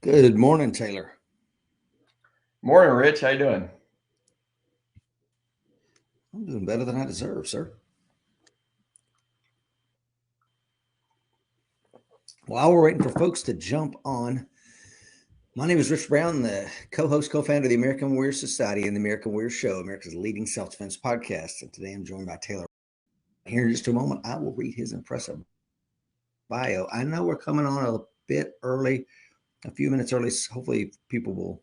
Good morning, Taylor. Morning, Rich. How you doing? I'm doing better than I deserve, sir. While we're waiting for folks to jump on, my name is Rich Brown, the co-host, co-founder of the American Warrior Society and the American Warrior Show, America's leading self-defense podcast. And today I'm joined by Taylor. Here in just a moment, I will read his impressive bio. I know we're coming on a bit early, a few minutes early. So hopefully people will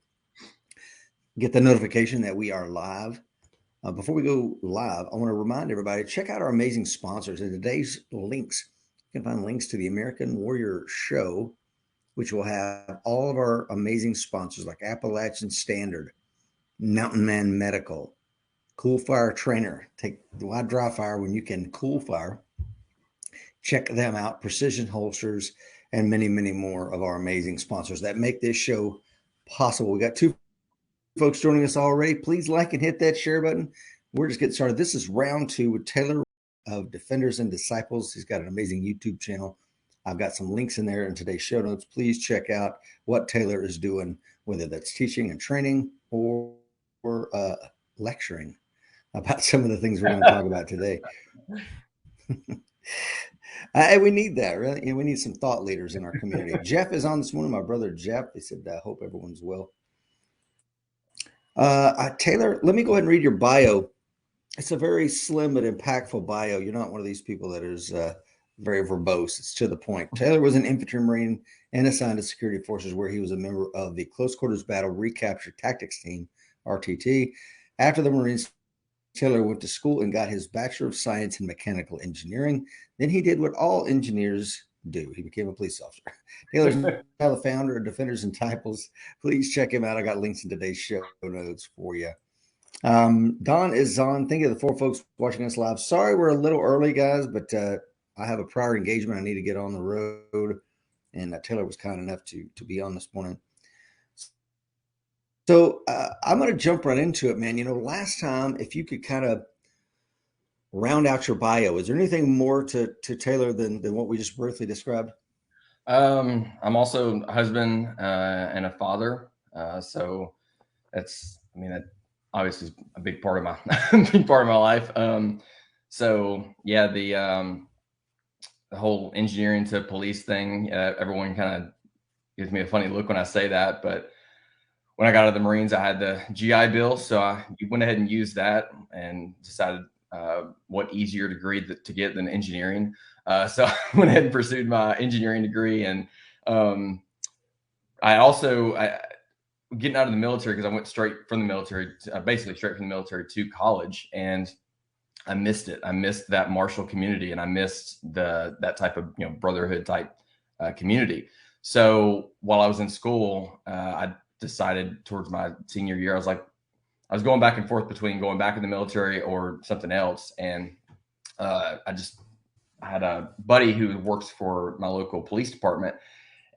get the notification that we are live. Before we go live, I want to remind everybody, check out our amazing sponsors. In today's links, you can find links to the American Warrior Show, which will have all of our amazing sponsors like Appalachian Standard, Mountain Man Medical, Cool Fire Trainer. Why dry fire when you can cool fire? Check them out. Precision Holsters, and many, many more of our amazing sponsors that make this show possible. We got two folks joining us already. Please like and hit that share button. We're just getting started. This is round two with Taylor of Defenders and Disciples. He's got an amazing YouTube channel. I've got some links in there in today's show notes. Please check out what Taylor is doing, whether that's teaching and training or lecturing about some of the things we're going to talk about today. We need that, really. We need some thought leaders in our community. Jeff is on this morning, my brother Jeff. He said, I hope everyone's well. Taylor, let me go ahead and read your bio. It's a very slim but impactful bio. You're not one of these people that is very verbose. It's to the point. Taylor was an infantry marine and assigned to security forces where he was a member of the Close Quarters Battle Recapture Tactics Team, RTT. After the Marines, Taylor went to school and got his Bachelor of Science in Mechanical Engineering. Then he did what all engineers do. He became a police officer. Taylor's now the founder of Defenders and Disciples. Please check him out. I got links in today's show notes for you. Don is on. Thank you to the four folks watching us live. Sorry we're a little early, guys, but I have a prior engagement. I need to get on the road, and Taylor was kind enough to be on this morning. So I'm going to jump right into it, man. Last time, if you could kind of round out your bio, is there anything more to Taylor than what we just briefly described? I'm also a husband and a father. So that obviously is a big part of my big part of my life. So yeah, the whole engineering to police thing, everyone kind of gives me a funny look when I say that, but when I got out of the Marines, I had the GI Bill, so I went ahead and used that and decided what easier degree to get than engineering. So I went ahead and pursued my engineering degree, and getting out of the military, because I went straight from the military, basically straight from the military to college, and I missed it. I missed that martial community, and I missed that type of brotherhood type community. So while I was in school, I decided towards my senior year, I was going back and forth between going back in the military or something else. And I had a buddy who works for my local police department,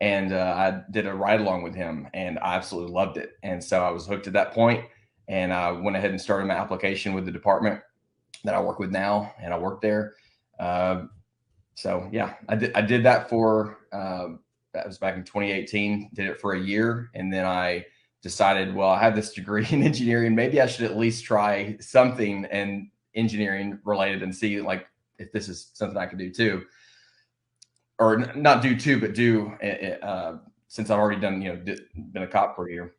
and I did a ride along with him, and I absolutely loved it. And so I was hooked at that point, and I went ahead and started my application with the department that I work with now, and I worked there. So yeah, I did that for that was back in 2018. Did it for a year, and then I decided, well, I have this degree in engineering. Maybe I should at least try something in engineering related and see if this is something I could do too, or not do too, but do since I've already done been a cop for a year.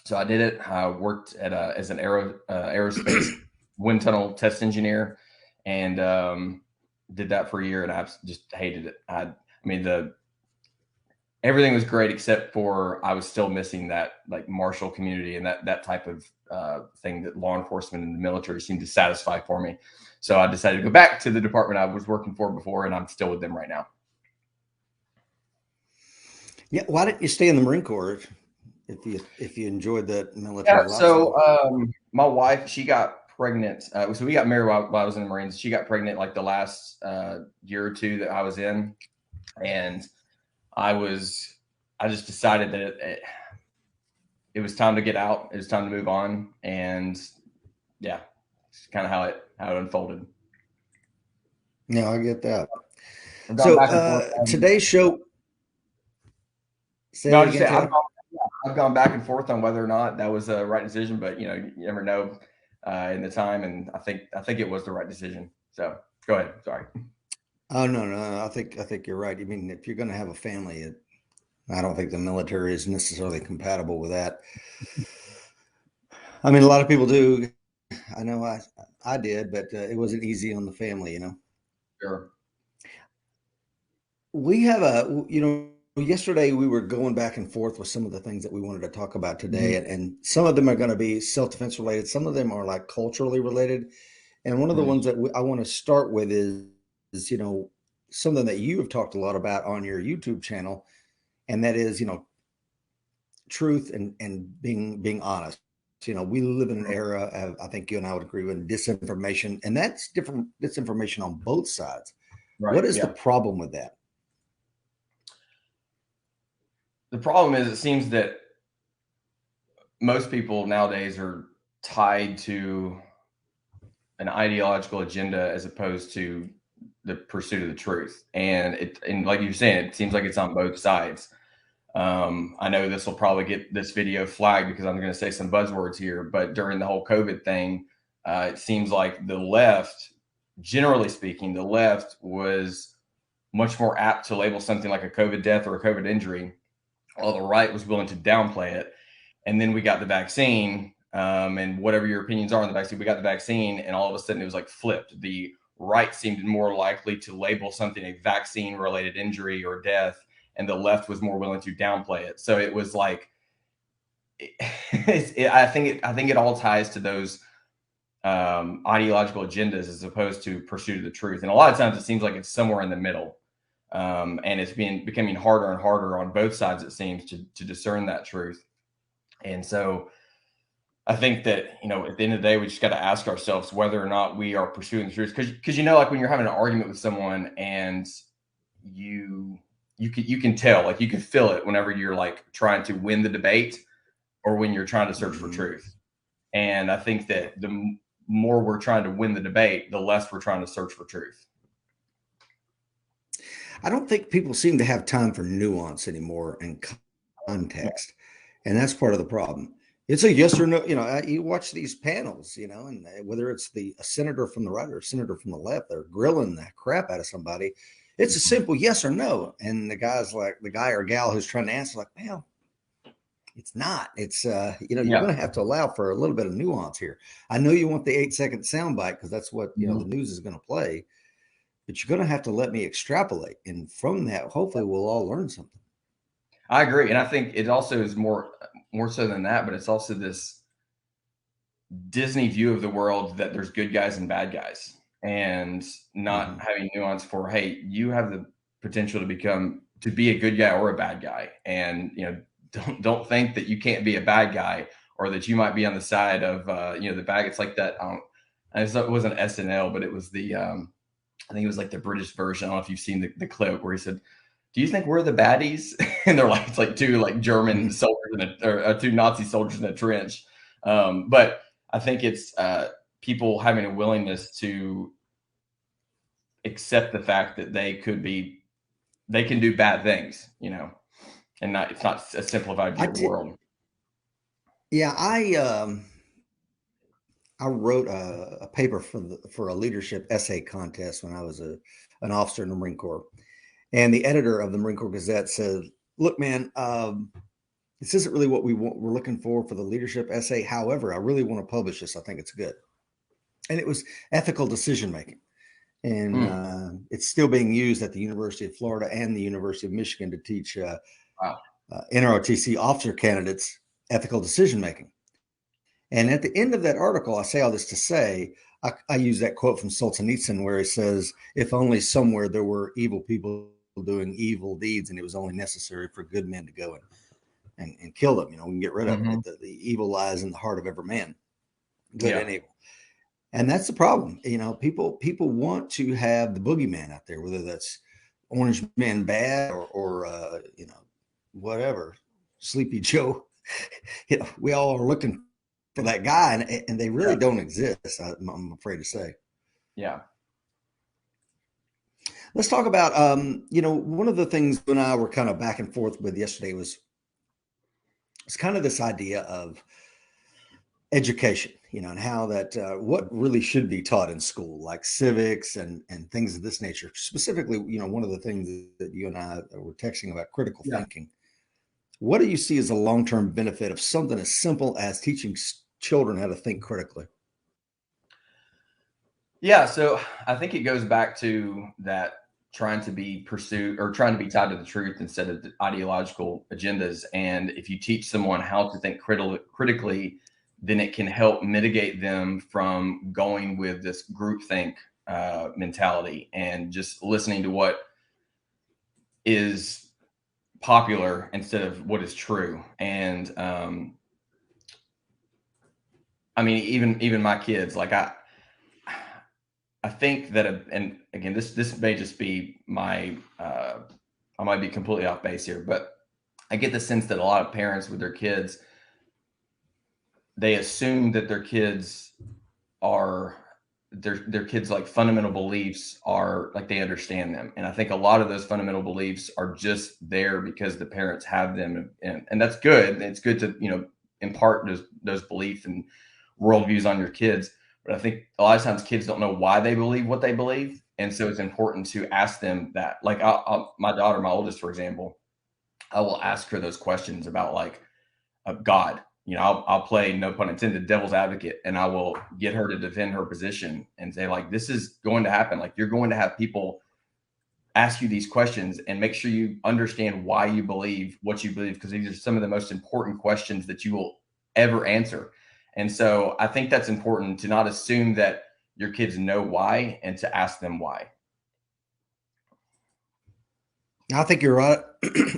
So I did it. I worked as an aerospace wind tunnel test engineer, and did that for a year, and I just hated it. I mean, everything was great except for I was still missing that martial community and that type of thing that law enforcement and the military seemed to satisfy for me. So I decided to go back to the department I was working for before, and I'm still with them right now. Yeah, why didn't you stay in the Marine Corps if you enjoyed that military lifestyle? So my wife, she got pregnant. So we got married while I was in the Marines. She got pregnant the last year or two that I was in, and I just decided that it was time to get out. It was time to move on, and yeah, it's kind of how it unfolded. Yeah, I get that. So today's show. No, I just said I've gone back and forth on whether or not that was a right decision, but you never know in the time, and I think it was the right decision. So go ahead. Sorry. Oh no, I think you're right. I mean, if you're going to have a family, I don't think the military is necessarily compatible with that. I mean, a lot of people do. I know I did, but it wasn't easy on the family, you know. Sure. We have yesterday we were going back and forth with some of the things that we wanted to talk about Mhm. today, and some of them are going to be self-defense related. Some of them are like culturally related. And one of the Mhm. ones that I want to start with is, something that you have talked a lot about on your YouTube channel, and that is, truth and being honest. We live in an era of, I think you and I would agree with, disinformation, and that's different disinformation on both sides. Right. What is the Yeah. problem with that? The problem is, it seems that most people nowadays are tied to an ideological agenda as opposed to the pursuit of the truth. And like you're saying, it seems like it's on both sides. I know this will probably get this video flagged because I'm going to say some buzzwords here, but during the whole COVID thing, it seems like the left, generally speaking, the left was much more apt to label something like a COVID death or a COVID injury, while the right was willing to downplay it. And then we got the vaccine, and whatever your opinions are on the vaccine, we got the vaccine, and all of a sudden it was like flipped. The right seemed more likely to label something a vaccine related injury or death, and the left was more willing to downplay it. So it was like, I think it all ties to those ideological agendas as opposed to pursuit of the truth. And a lot of times it seems like it's somewhere in the middle. And it's becoming harder and harder on both sides, it seems, to discern that truth. And so I think that, at the end of the day, we just got to ask ourselves whether or not we are pursuing the truth. Because like when you're having an argument with someone and you can tell, like you can feel it whenever you're like trying to win the debate or when you're trying to search for Mm-hmm. truth. And I think Yeah. that the more we're trying to win the debate, the less we're trying to search for truth. I don't think people seem to have time for nuance anymore and Yeah. context, and that's part of the problem. It's a yes or no. You watch these panels, and whether it's a senator from the right or a senator from the left, they're grilling the crap out of somebody. It's a Mhm. simple yes or no, and the guy or gal who's trying to answer, like, well, it's not. It's you're Yeah. going to have to allow for a little bit of nuance here. I know you want the 8-second soundbite because that's what the Mhm. news is going to play, but you're going to have to let me extrapolate. And from that, hopefully, we'll all learn something. I agree. And I think it also is more so than that, but it's also this Disney view of the world that there's good guys and bad guys, and not Hmm. having nuance for, hey, you have the potential to be a good guy or a bad guy. And don't think that you can't be a bad guy or that you might be on the side of the bad. It's like that. It wasn't SNL, but it was I think it was like the British version. I don't know if you've seen the clip where he said, "Do you think we're the baddies?" And they're like, it's like two like German Hmm. soldiers or two Nazi soldiers in a trench. But I think it's people having a willingness to accept the fact that they can do bad things, and not it's not a simplified I view of the did. world. Yeah, I wrote a paper for a leadership essay contest when I was an officer in the Marine Corps, and the editor of the Marine Corps Gazette said, "Look, man, this isn't really what we're looking for the leadership essay. However, I really want to publish this. I think it's good." And it was ethical decision making. And Mm, it's still being used at the University of Florida and the University of Michigan to teach wow. NROTC officer candidates ethical decision making. And at the end of that article, I say all this to say, I use that quote from Solzhenitsyn where he says, "If only somewhere there were evil people doing evil deeds, and it was only necessary for good men to go and kill them. We can get rid of it. Hmm. The evil lies in the heart of every man, good Yeah. and evil." And that's the problem. People want to have the boogeyman out there, whether that's Orange Man Bad or whatever, Sleepy Joe. We all are looking for that guy, and they really Yeah. don't exist. I'm afraid to say. Yeah. Let's talk about one of the things you and I were kind of back and forth with yesterday was it's kind of this idea of education, and how that what really should be taught in school, like civics and things of this nature. Specifically, one of the things that you and I were texting about, critical Yeah. thinking. What do you see as a long-term benefit of something as simple as teaching children how to think critically? Yeah, so I think it goes back to that trying to be pursued or trying to be tied to the truth instead of the ideological agendas. And if you teach someone how to think critically, then it can help mitigate them from going with this groupthink mentality and just listening to what is popular instead of what is true. And I mean, even my kids, like I think that, and again, this may just be my, I might be completely off base here, but I get the sense that a lot of parents with their kids, they assume that their kids are their kids' like fundamental beliefs are like they understand them, and I think a lot of those fundamental beliefs are just there because the parents have them, and that's good. It's good to impart those beliefs and worldviews on your kids. But I think a lot of times kids don't know why they believe what they believe. And so it's important to ask them that. Like my daughter, my oldest, for example, I will ask her those questions about like God. I'll play, no pun intended, devil's advocate, and I will get her to defend her position and say, like, this is going to happen. Like, you're going to have people ask you these questions, and make sure you understand why you believe what you believe, because these are some of the most important questions that you will ever answer. And so I think that's important, to not assume that your kids know why and to ask them why. I think you're right.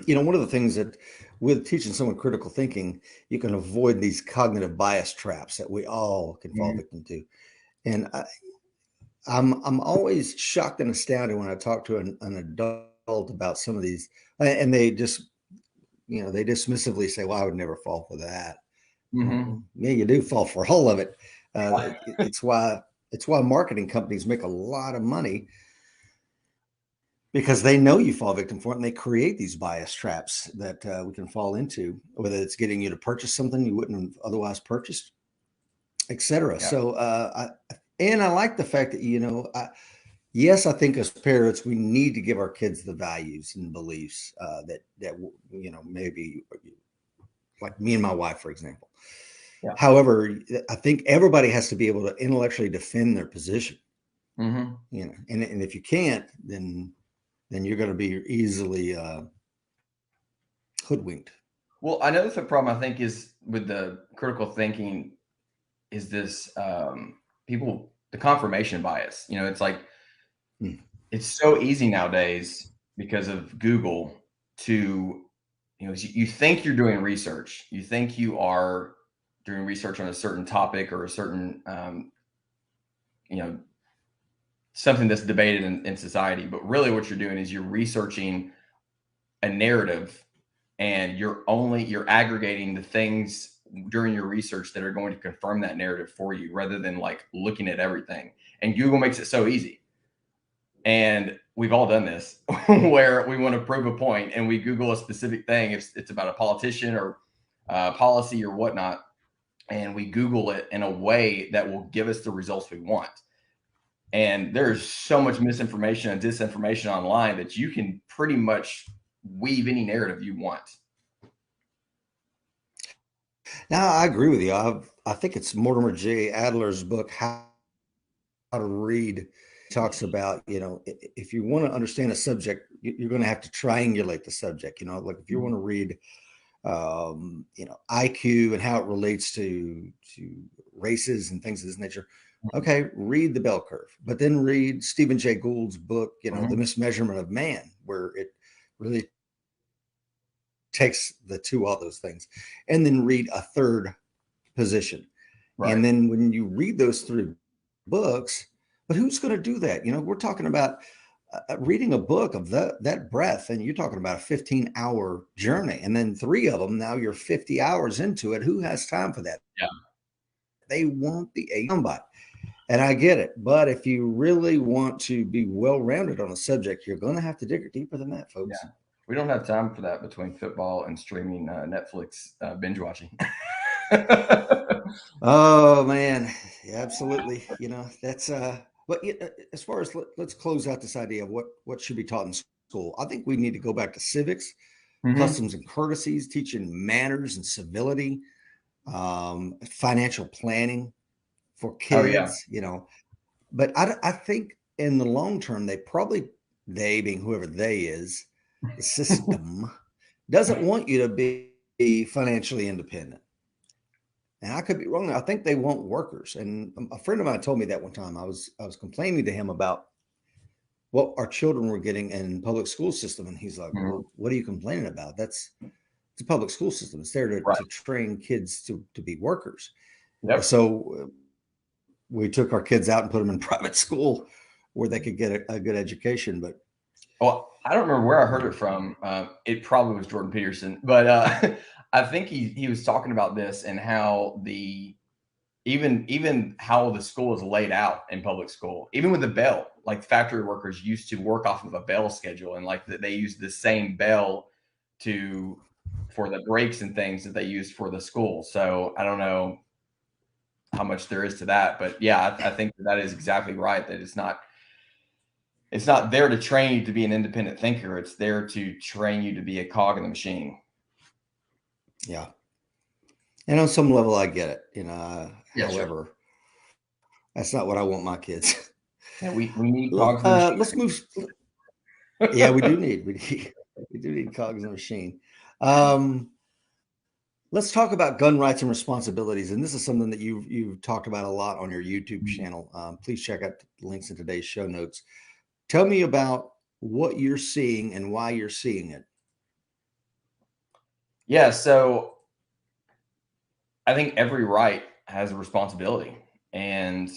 One of the things that with teaching someone critical thinking, you can avoid these cognitive bias traps that we all can fall Mhm. victim to. And I'm always shocked and astounded when I talk to an adult about some of these, and they just they dismissively say, "Well, I would never fall for that." Mhm. Well, yeah, you do fall for all of it. It's why marketing companies make a lot of money, because they know you fall victim for it, and they create these bias traps that we can fall into, whether it's getting you to purchase something you wouldn't have otherwise purchased, etc. Yeah. So, I like the fact that yes, I think as parents we need to give our kids the values and beliefs that maybe like me and my wife, for example. Yeah. However, I think everybody has to be able to intellectually defend their position. Mhm. And if you can't, then you're going to be easily hoodwinked. Well, I know the problem I think is with the critical thinking is this people, the confirmation bias. It's like Hmm. it's so easy nowadays because of Google to, you think you're doing research, you think you are doing research on a certain topic or a certain, you know, something that's debated in society, but really what you're doing is you're researching a narrative, and you're aggregating the things during your research that are going to confirm that narrative for you, rather than like looking at everything. And Google makes it so easy. And we've all done this where we want to prove a point and we Google a specific thing. If it's about a politician or policy or whatnot, and we Google it in a way that will give us the results we want. And there's so much misinformation and disinformation online that you can pretty much weave any narrative you want. Now, I agree with you. I think it's Mortimer J. Adler's book, How to Read. Talks about, if you want to understand a subject, you're going to have to triangulate the subject. Like if you want to read, IQ and how it relates to races and things of this nature. Okay, read the bell curve, but then read Stephen Jay Gould's book, The Mhm. Mismeasurement of Man, where it really takes the two of those things, and then read a third position. Right. And then when you read those three books, but who's going to do that? We're talking about reading a book of that breadth, and you're talking about a 15-hour journey, and then three of them. Now you're 50 hours into it. Who has time for that? Yeah. They want the a soundbite, and I get it. But if you really want to be well rounded on a subject, you're going to have to dig deeper than that, Yeah. folks. We don't have time for that between football and streaming Netflix binge watching. Oh man, yeah, absolutely. That's but as far as let's close out this idea of what should be taught in school. I think we need to go back to civics, Mm-hmm. customs and courtesies, teaching manners and civility, financial planning for Oh yeah. kids. But I think in the long term, they being whoever they is, the system doesn't want you to be financially independent. And I could be wrong. I think they want workers. And a friend of mine told me that one time. I was complaining to him about what our children were getting in public school system, and he's like, Mhm. "Well, what are you complaining about? It's a public school system. It's there to, Right. to train kids to be workers." Yep. So we took our kids out and put them in private school where they could get a good education. But Well, I don't remember where I heard it from. It probably was Jordan Peterson, but I think he was talking about this and how even how the school is laid out in public school, even with the bell, like factory workers used to work off of a bell schedule, and like that they use the same bell to for the breaks and things that they used for the school. So I don't know how much there is to that, but yeah, I think that is exactly right. That it's not there to train you to be an independent thinker. It's there to train you to be a cog in the machine. yeah, and on some level, I get it. Yeah, sure. However, that's not what I want my kids. Yeah, we need cogs in the machine. Let's move. Yeah, we do need cogs in the machine. Um, let's talk about gun rights and responsibilities, and this is something that you've talked about a lot on your YouTube channel. Please check out the links in today's show notes. Tell me about what you're seeing and why you're seeing it. Yeah, so I think every right has a responsibility, and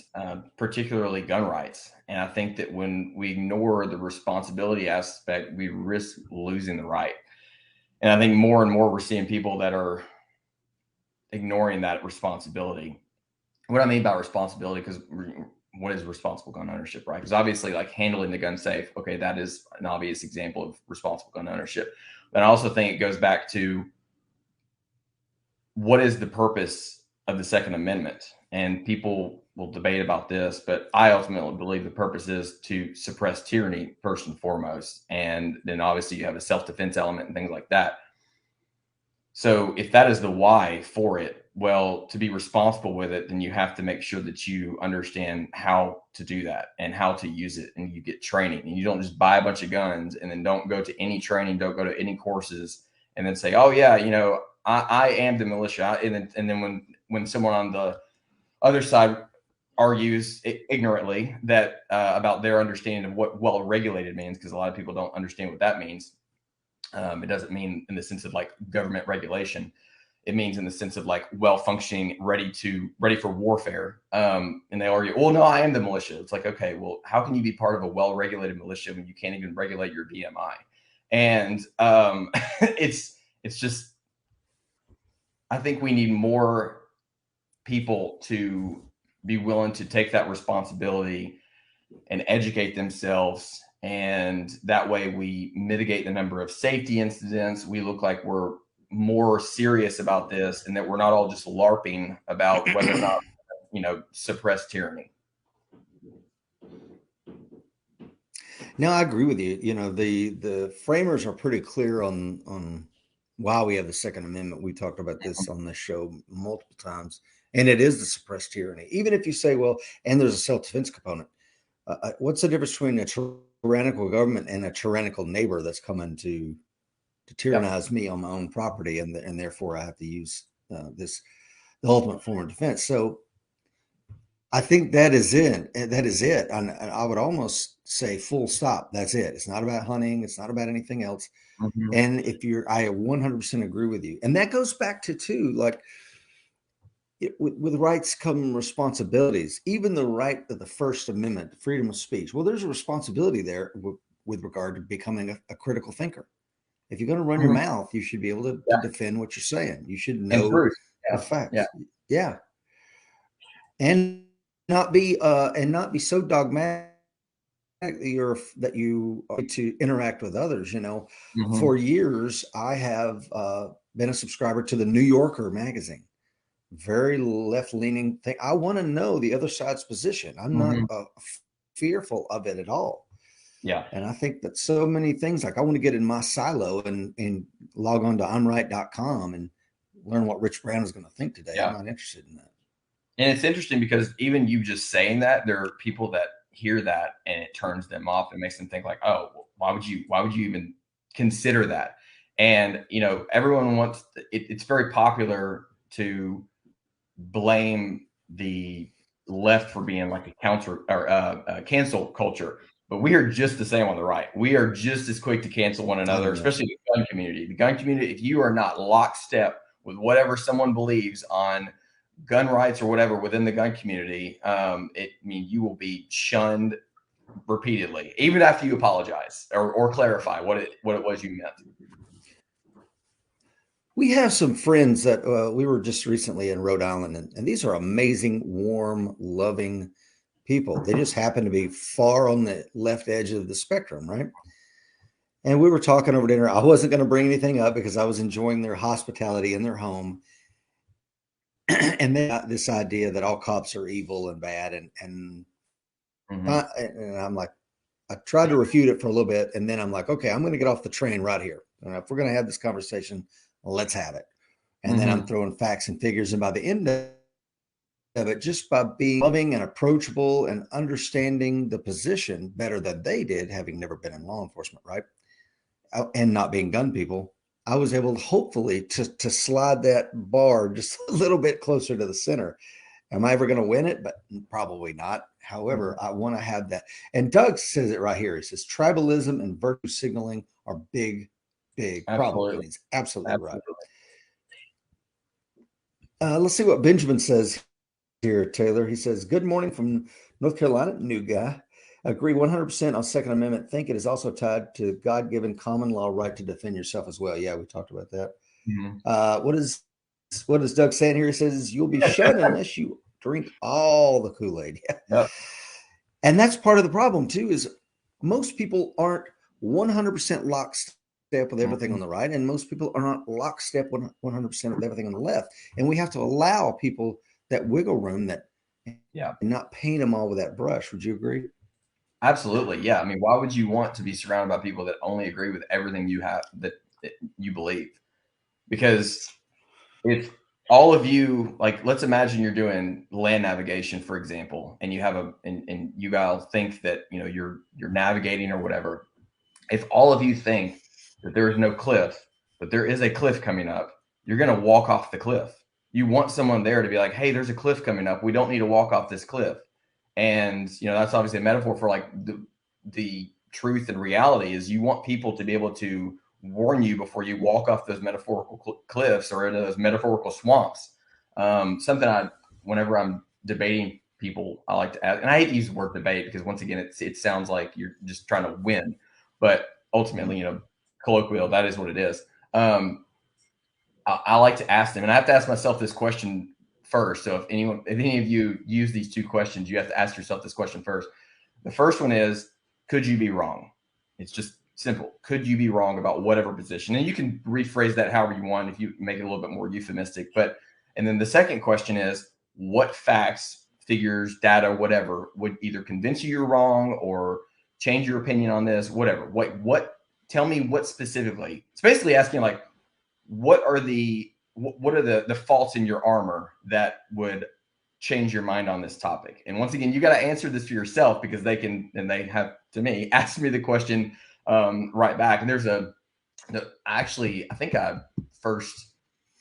particularly gun rights. And I think that when we ignore the responsibility aspect, we risk losing the right. And I think more and more we're seeing people that are ignoring that responsibility. What I mean by responsibility, because what is responsible gun ownership, right? Because obviously, like handling the gun safe, okay, that is an obvious example of responsible gun ownership. But I also think it goes back to what is the purpose of the Second Amendment? And people will debate about this, but I ultimately believe the purpose is to suppress tyranny first and foremost. And then obviously you have a self-defense element and things like that. So if that is the why for it, well, to be responsible with it, then you have to make sure that you understand how to do that and how to use it, and you get training. And you don't just buy a bunch of guns and then don't go to any training, don't go to any courses, and then say, "Oh yeah, I am the militia." And then when someone on the other side argues ignorantly that about their understanding of what well regulated means, because a lot of people don't understand what that means. It doesn't mean in the sense of like government regulation. It means in the sense of like well functioning, ready for warfare. And they argue, well, no, I am the militia. It's like, okay, well, how can you be part of a well regulated militia when you can't even regulate your BMI? And it's just, I think we need more people to be willing to take that responsibility and educate themselves. And that way we mitigate the number of safety incidents. We look like we're more serious about this and that we're not all just LARPing about whether or not, suppress tyranny. No, I agree with you. The framers are pretty clear on why we have the Second Amendment. We talked about this on this show multiple times, and it is to suppress tyranny. Even if you say, well, and there's a self-defense component. What's the difference between a tyrannical government and a tyrannical neighbor that's coming to Yep. tyrannize me on my own property, and therefore I have to use the ultimate form of defense? So I think that is it. That is it. And I would almost say full stop. That's it. It's not about hunting. It's not about anything else. Mhm. And I 100% agree with you. And that goes back to too, like with rights come responsibilities. Even the right of the First Amendment, freedom of speech. Well, there's a responsibility there with regard to becoming a critical thinker. If you're going to run your Mhm. mouth, you should be able to Yeah. defend what you're saying. You should And know proof. the Yeah. Yeah. facts. Yeah, and not be so dogmatic that you are to interact with others. Mm-hmm. For years I have been a subscriber to the New Yorker magazine. Very left leaning thing. I want to know the other side's position. I'm not Mm-hmm. fearful of it at all. Yeah. And I think that so many things, like I want to get in my silo and log on to imright.com and learn what Rich Brown is going to think today. I'm Yeah. not interested in that. And it's interesting because even you just saying that, there are people that hear that and it turns them off and makes them think like, oh, well, why would you even consider that? And everyone wants it's very popular to blame the left for being like a counter or cancel culture, but we are just the same on the right. We are just as quick to cancel one I another, don't know. especially the gun community. The gun community, if you are not lockstep with whatever someone believes on gun rights or whatever within the gun community, you will be shunned repeatedly, even after you apologize or clarify what it was you meant. We have some friends that we were just recently in Rhode Island, and these are amazing, warm, loving people. They just happen to be far on the left edge of the spectrum, right? And we were talking over dinner. I wasn't going to bring anything up because I was enjoying their hospitality in their home. And then this idea that all cops are evil and bad. Mm-hmm. And I'm like, I tried to refute it for a little bit. And then I'm like, okay, I'm going to get off the train right here. And if we're going to have this conversation, let's have it. And then I'm Mm-hmm. throwing facts and figures. And by the end of it, just by being loving and approachable and understanding the position better than they did, having never been in law enforcement, right? And not being gun people, I was able to hopefully to slide that bar just a little bit closer to the center. Am I ever going to win it? But probably not. However, Mm-hmm. I want to have that. And Doug says it right here. He says tribalism and virtue signaling are big, big problems. Absolutely. And he's absolutely right. Absolutely. Let's see what Benjamin says here, Taylor. He says, good morning from North Carolina, new guy. Agree 100% on Second Amendment. Think it is also tied to God-given common law right to defend yourself as well. Yeah, we talked about that. Mm-hmm. What is Doug saying here? He says you'll be shunned unless you drink all the Kool-Aid. Yep. And that's part of the problem too, is most people aren't 100% lockstep with everything Mm-hmm. on the right, and most people are not lockstep 100% with everything on the left. And we have to allow people that wiggle room, that Yeah. and not paint them all with that brush. Would you agree? Absolutely. Yeah. I mean, why would you want to be surrounded by people that only agree with everything you have that you believe? Because if all of you, like, let's imagine you're doing land navigation, for example, and you have and you guys think that, you're navigating or whatever. If all of you think that there is no cliff, but there is a cliff coming up, you're going to walk off the cliff. You want someone there to be like, hey, there's a cliff coming up. We don't need to walk off this cliff. And, that's obviously a metaphor for like the truth and reality is you want people to be able to warn you before you walk off those metaphorical cliffs or into those metaphorical swamps. Whenever I'm debating people, I like to ask, and I hate to use the word debate because once again, it sounds like you're just trying to win, but ultimately, colloquial, that is what it is. I like to ask them, and I have to ask myself this question first. So if any of you use these two questions, you have to ask yourself this question first. The first one is, could you be wrong? It's just simple. Could you be wrong about whatever position? And you can rephrase that however you want if you make it a little bit more euphemistic. And then the second question is, what facts, figures, data, whatever would either convince you you're wrong or change your opinion on this, whatever. Tell me what specifically. It's basically asking like, what are the faults in your armor that would change your mind on this topic? And once again, you got to answer this for yourself because they have to me ask me the question right back. And actually, I think I first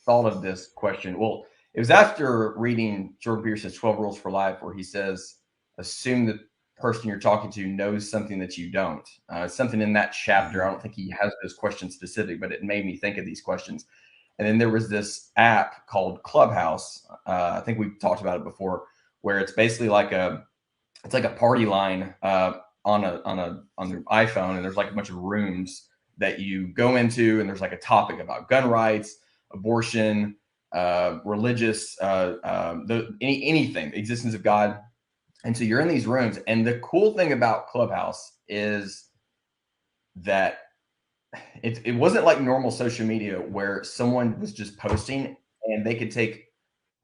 thought of this question. Well, it was after reading Jordan Peterson's 12 Rules for Life, where he says, assume the person you're talking to knows something that you don't. Something in that chapter. I don't think he has those questions specific, but it made me think of these questions. And then there was this app called Clubhouse. I think we've talked about it before, where it's basically like a party line on your iPhone, and there's like a bunch of rooms that you go into, and there's like a topic about gun rights, abortion, religious, anything, existence of God. And so you're in these rooms. And the cool thing about Clubhouse is that it wasn't like normal social media where someone was just posting and they could take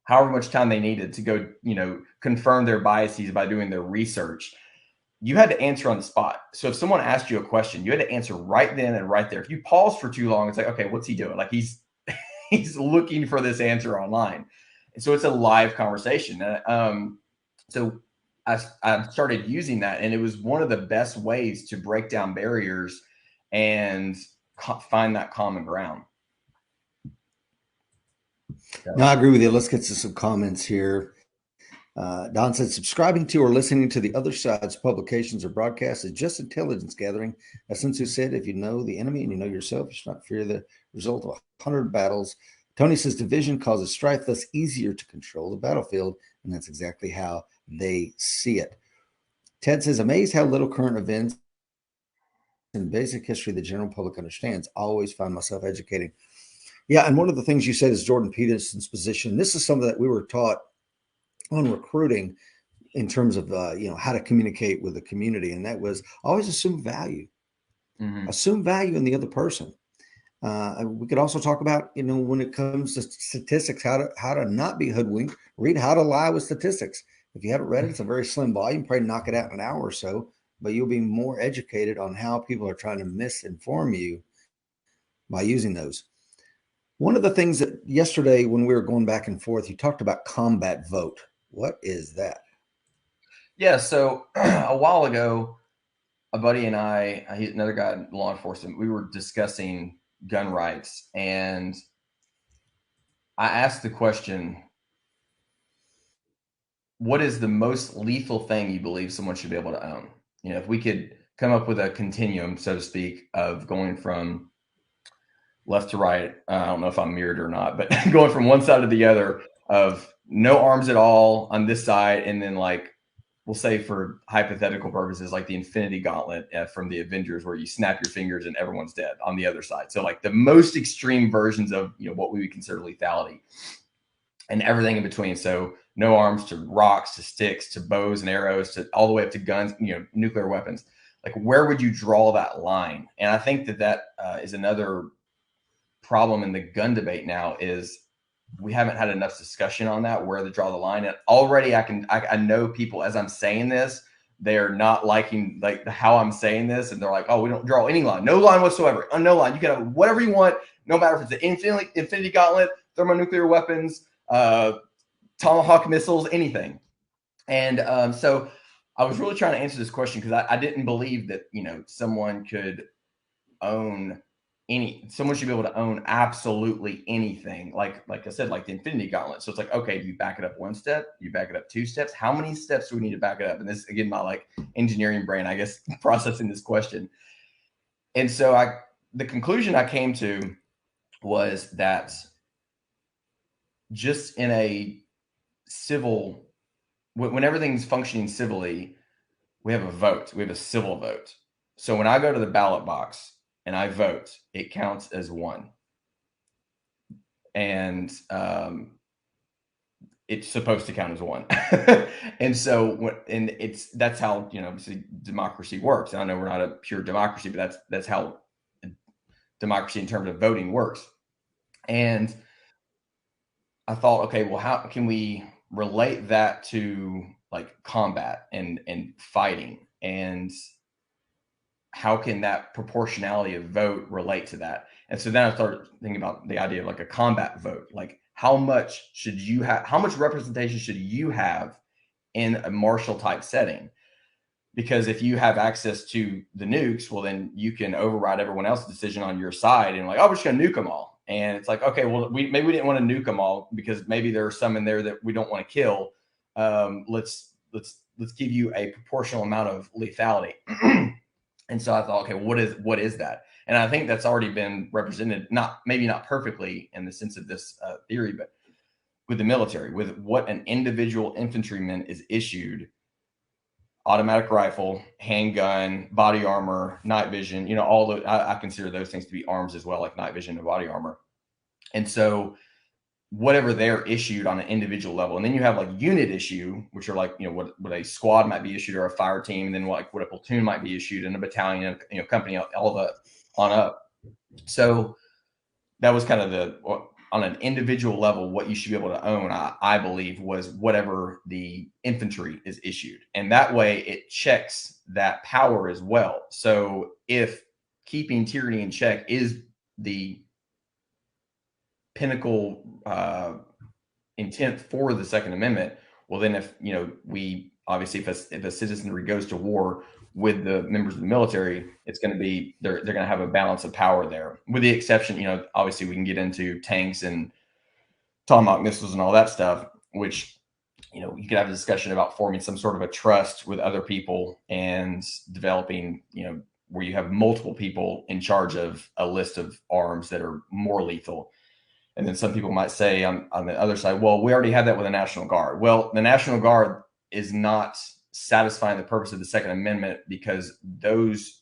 however much time they needed to go, confirm their biases by doing their research. You had to answer on the spot. So if someone asked you a question, you had to answer right then and right there. If you paused for too long, it's like, okay, what's he doing? Like he's looking for this answer online. And so it's a live conversation. So I started using that, and it was one of the best ways to break down barriers and find that common ground. No, I agree with you. Let's get to some comments here. Don said, subscribing to or listening to the other side's publications or broadcasts is just intelligence gathering. As Sun Tzu said, if you know the enemy and you know yourself, you should not fear the result of 100 battles. Tony says, division causes strife, thus easier to control the battlefield. And that's exactly how they see it. Ted says, amazed how little current events and basic history the general public understands. Always find myself educating. Yeah, and one of the things you said is Jordan Peterson's position. This is something that we were taught on recruiting in terms of how to communicate with the community, and that was always assume value. Assume value in the other person. We could also talk about when it comes to statistics, how to not be hoodwinked. Read How to Lie with Statistics. If you haven't read it, it's a very slim volume. Probably knock it out in an hour or so, but you'll be more educated on how people are trying to misinform you by using those. One of the things that yesterday when we were going back and forth, you talked about combat vote. What is that? Yeah, so a while ago, a buddy and I, another guy in law enforcement, we were discussing gun rights, and I asked the question, what is the most lethal thing you believe someone should be able to own? If we could come up with a continuum, so to speak, of going from left to right, I don't know if I'm mirrored or not, but going from one side to the other of no arms at all on this side, and then like, we'll say for hypothetical purposes, like the Infinity Gauntlet from the Avengers, where you snap your fingers and everyone's dead on the other side. So like the most extreme versions of what we would consider lethality, and everything in between. So no arms to rocks to sticks to bows and arrows to all the way up to guns, nuclear weapons. Like where would you draw that line? And I think that is another problem in the gun debate now is we haven't had enough discussion on that, where to draw the line. And already I know people, as I'm saying this, they're not liking like how I'm saying this. And they're like, oh, we don't draw any line, no line whatsoever. No line. You can have whatever you want, no matter if it's the Infinity Gauntlet, thermonuclear weapons, Tomahawk missiles, anything. And so I was really trying to answer this question because I didn't believe that, someone could own someone should be able to own absolutely anything. Like I said, like the Infinity Gauntlet. So it's like, okay, do you back it up one step? You back it up two steps? How many steps do we need to back it up? And this, again, my like engineering brain, I guess, processing this question. And so the conclusion I came to was that just in a civil, when everything's functioning civilly, we have a vote. We have a civil vote. So when I go to the ballot box and I vote, it counts as one. And it's supposed to count as one. And so that's how, obviously democracy works. And I know we're not a pure democracy, but that's how democracy in terms of voting works. And I thought, okay, well, how can we relate that to like combat and fighting, and how can that proportionality of vote relate to that? And so then I started thinking about the idea of like a combat vote. Like how much representation should you have in a martial type setting? Because if you have access to the nukes, well, then you can override everyone else's decision on your side and like, oh, we're just going to nuke them all. And it's like, okay, well, maybe we didn't want to nuke them all because maybe there are some in there that we don't want to kill. Let's give you a proportional amount of lethality. And so I thought, okay, what is that? And I think that's already been represented, maybe not perfectly in the sense of this theory, but with the military, with what an individual infantryman is issued: automatic rifle, handgun, body armor, night vision, all the, I consider those things to be arms as well, like night vision and body armor. And so whatever they're issued on an individual level. And then you have like unit issue, which are like, what a squad might be issued or a fire team, and then like what a platoon might be issued, and a battalion, company, all the on up. So that was kind of on an individual level, what you should be able to own, I believe, was whatever the infantry is issued. And that way it checks that power as well. So if keeping tyranny in check is the pinnacle intent for the Second Amendment, well, then if we obviously, if a citizenry goes to war with the members of the military, it's going to be they're going to have a balance of power there, with the exception, obviously we can get into tanks and Tomahawk missiles and all that stuff, which you could have a discussion about forming some sort of a trust with other people and developing where you have multiple people in charge of a list of arms that are more lethal. And then some people might say on the other side, well, we already have that with the National Guard. Well, the National Guard is not satisfying the purpose of the Second Amendment, because those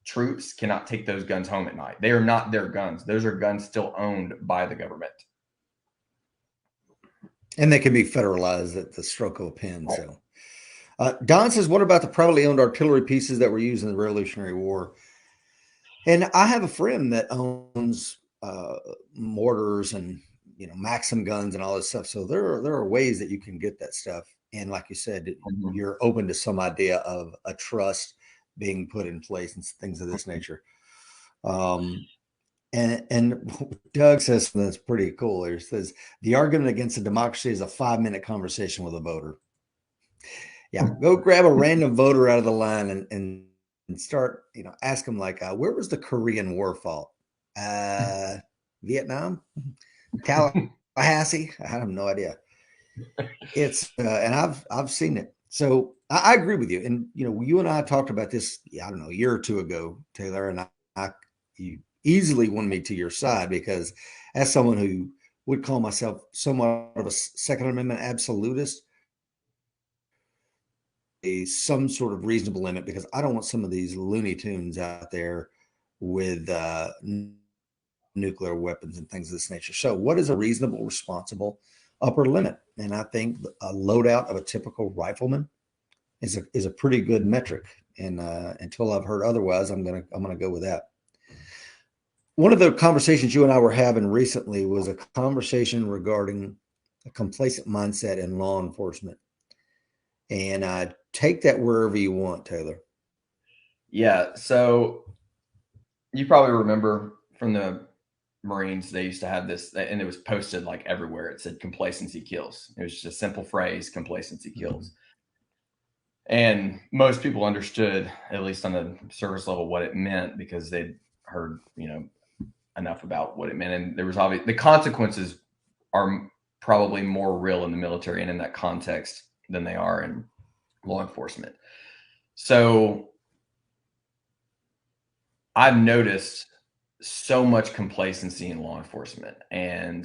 troops cannot take those guns home at night. They are not their guns. Those are guns still owned by the government. And they can be federalized at the stroke of a pen. Right. So Don says, what about the privately owned artillery pieces that were used in the Revolutionary War? And I have a friend that owns mortars and Maxim guns and all this stuff. So there are ways that you can get that stuff. And like you said, you're open to some idea of a trust being put in place and things of this nature. And Doug says something that's pretty cool. He says the argument against a democracy is a 5-minute conversation with a voter. Yeah, go grab a random voter out of the line and start, ask them like, where was the Korean War fought? Vietnam, Tallahassee. I have no idea. It's and I've seen it. So I agree with you. And you and I talked about this, I don't know, a year or two ago, Taylor, and you easily won me to your side, because as someone who would call myself somewhat of a Second Amendment absolutist, some sort of reasonable limit, because I don't want some of these Looney Tunes out there with nuclear weapons and things of this nature. So what is a reasonable, responsible upper limit? And I think a loadout of a typical rifleman is a pretty good metric. And until I've heard otherwise, I'm gonna go with that. One of the conversations you and I were having recently was a conversation regarding a complacent mindset in law enforcement. And take that wherever you want, Taylor. Yeah. So you probably remember from the Marines, they used to have this, and it was posted like everywhere. It said complacency kills. It was just a simple phrase, complacency kills. Mm-hmm. And most people understood, at least on the surface level, what it meant, because they'd heard, enough about what it meant. And there was obviously the consequences are probably more real in the military and in that context than they are in law enforcement. So I've noticed so much complacency in law enforcement. And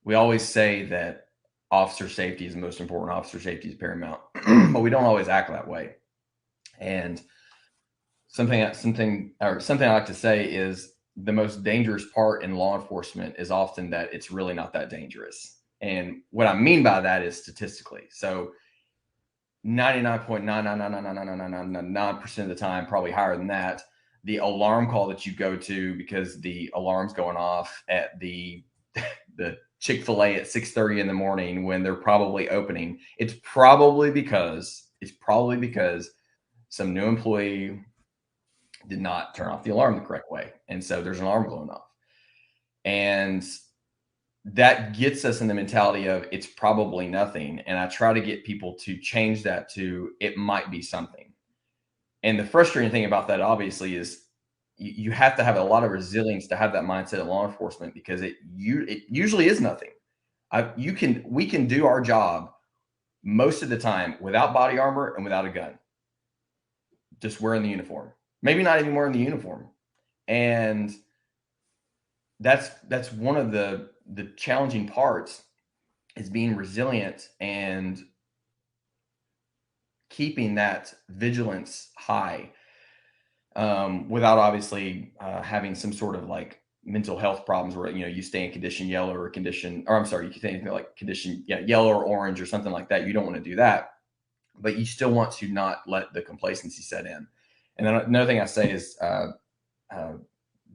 we always say that officer safety is the most important, officer safety is paramount, but we don't always act that way. And something I like to say is the most dangerous part in law enforcement is often that it's really not that dangerous. And what I mean by that is statistically. So 99.9999999% of the time, probably higher than that, the alarm call that you go to because the alarm's going off at the Chick-fil-A at 6:30 in the morning when they're probably opening, it's probably because some new employee did not turn off the alarm the correct way. And so there's an alarm going off. And that gets us in the mentality of it's probably nothing. And I try to get people to change that to it might be something. And the frustrating thing about that, obviously, is you have to have a lot of resilience to have that mindset in law enforcement, because it usually is nothing. We can do our job most of the time without body armor and without a gun, just wearing the uniform. Maybe not even wearing the uniform. And that's one of the challenging parts, is being resilient and keeping that vigilance high, without obviously having some sort of like mental health problems where, you stay in condition yellow or I'm sorry, you can say like condition, yellow or orange or something like that. You don't want to do that, but you still want to not let the complacency set in. And then another thing I say is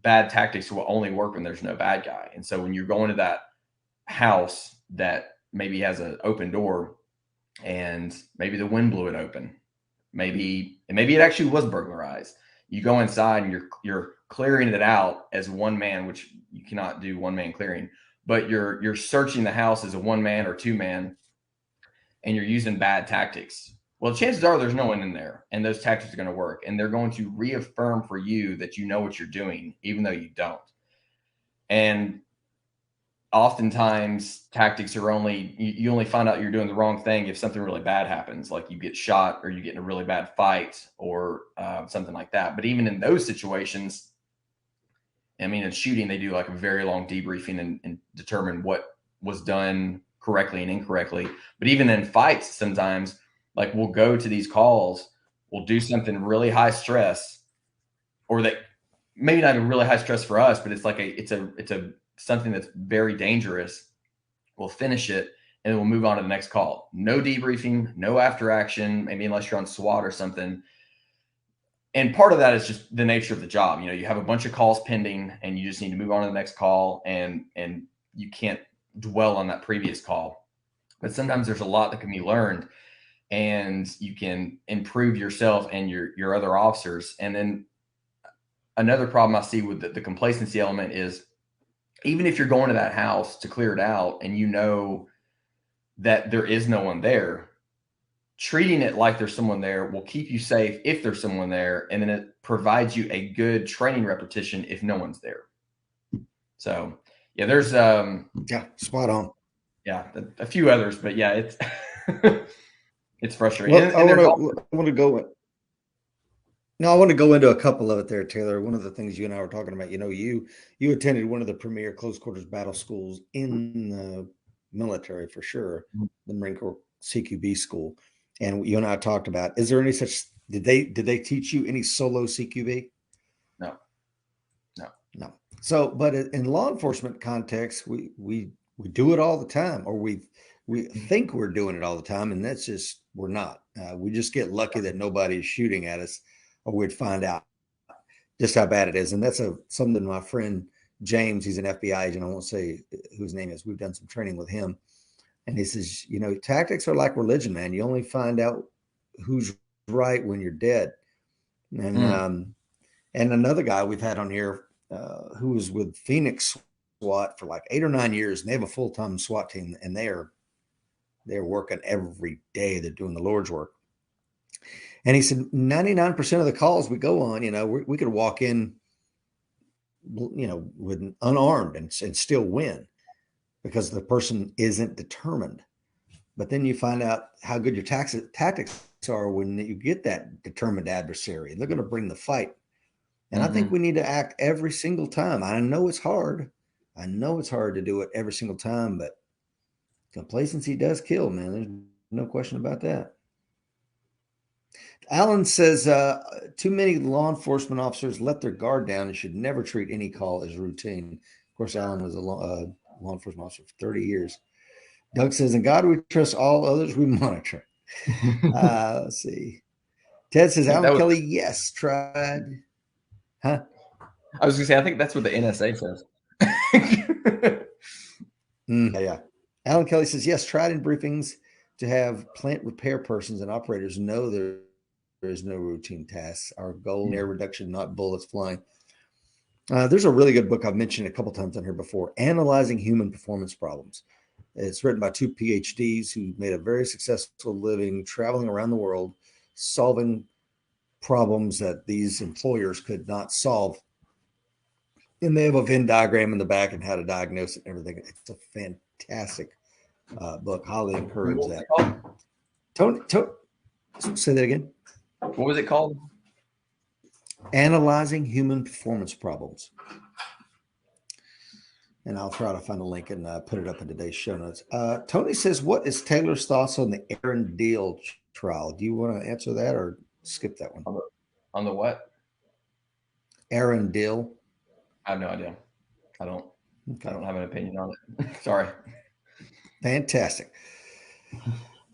bad tactics will only work when there's no bad guy. And so when you're going to that house that maybe has an open door and maybe the wind blew it open, maybe it actually was burglarized. You go inside and you're clearing it out as one man, which you cannot do one man clearing, but you're searching the house as a one man or two man, and you're using bad tactics. Well, chances are there's no one in there, and those tactics are going to work, and they're going to reaffirm for you that you know what you're doing, even though you don't. And oftentimes tactics are you only find out you're doing the wrong thing if something really bad happens, like you get shot or you get in a really bad fight or something like that. But even in those situations, I mean, in shooting, they do like a very long debriefing and determine what was done correctly and incorrectly. But even in fights, sometimes like we'll go to these calls, we'll do something really high stress, or that maybe not even really high stress for us, but it's like it's a something that's very dangerous. We'll finish it and then we'll move on to the next call. No debriefing, no after action, maybe unless you're on SWAT or something. And part of that is just the nature of the job. You have a bunch of calls pending and you just need to move on to the next call, and you can't dwell on that previous call. But sometimes there's a lot that can be learned, and you can improve yourself and your other officers. And then another problem I see with the complacency element is, even if you're going to that house to clear it out and you know that there is no one there, treating it like there's someone there will keep you safe if there's someone there, and then it provides you a good training repetition if no one's there. So yeah, there's spot on. Yeah, a few others, but yeah, it's it's frustrating. Well, I want to go. No, I want to go into a couple of it there, Taylor. One of the things you and I were talking about, you attended one of the premier close quarters battle schools in the military for sure, the Marine Corps CQB school. And you and I talked about, is there any such, did they teach you any solo CQB? No. So, but in law enforcement context, we do it all the time, or we think we're doing it all the time, and that's just, we're not. We just get lucky that nobody's shooting at us, or we'd find out just how bad it is. And that's something my friend James, he's an FBI agent, I won't say whose name is, we've done some training with him, and he says, tactics are like religion, man. You only find out who's right when you're dead. And and another guy we've had on here who was with Phoenix SWAT for like 8 or 9 years, and they have a full-time SWAT team, and they're working every day. They're doing the Lord's work. And he said 99% of the calls we go on, we could walk in, with unarmed and still win, because the person isn't determined. But then you find out how good your tactics are when you get that determined adversary. They're going to bring the fight. And I think we need to act every single time. I know it's hard. I know it's hard to do it every single time, but complacency does kill, man. There's no question about that. Alan says, too many law enforcement officers let their guard down and should never treat any call as routine. Of course, Alan was a law enforcement officer for 30 years. Doug says, in God we trust, all others we monitor. Let's see. Ted says, Alan Kelly, yes, tried. Huh? I was going to say, I think that's what the NSA says. Yeah. Alan Kelly says, yes, tried in briefings to have plant repair persons and operators know there is no routine tasks. Our goal, air reduction, not bullets flying. There's a really good book I've mentioned a couple times on here before, Analyzing Human Performance Problems. It's written by 2 PhDs who made a very successful living traveling around the world, solving problems that these employers could not solve. And they have a Venn diagram in the back and how to diagnose it and everything. It's a fantastic book. Highly encourage that. Tony, say that again. What was it called? Analyzing Human Performance Problems. And I'll try to find a link and put it up in today's show notes. Tony says, what is Taylor's thoughts on the Aaron Deal trial? Do you want to answer that or skip that one? On the what? Aaron Deal. I have no idea. I don't Okay. have an opinion on it. Sorry. Fantastic.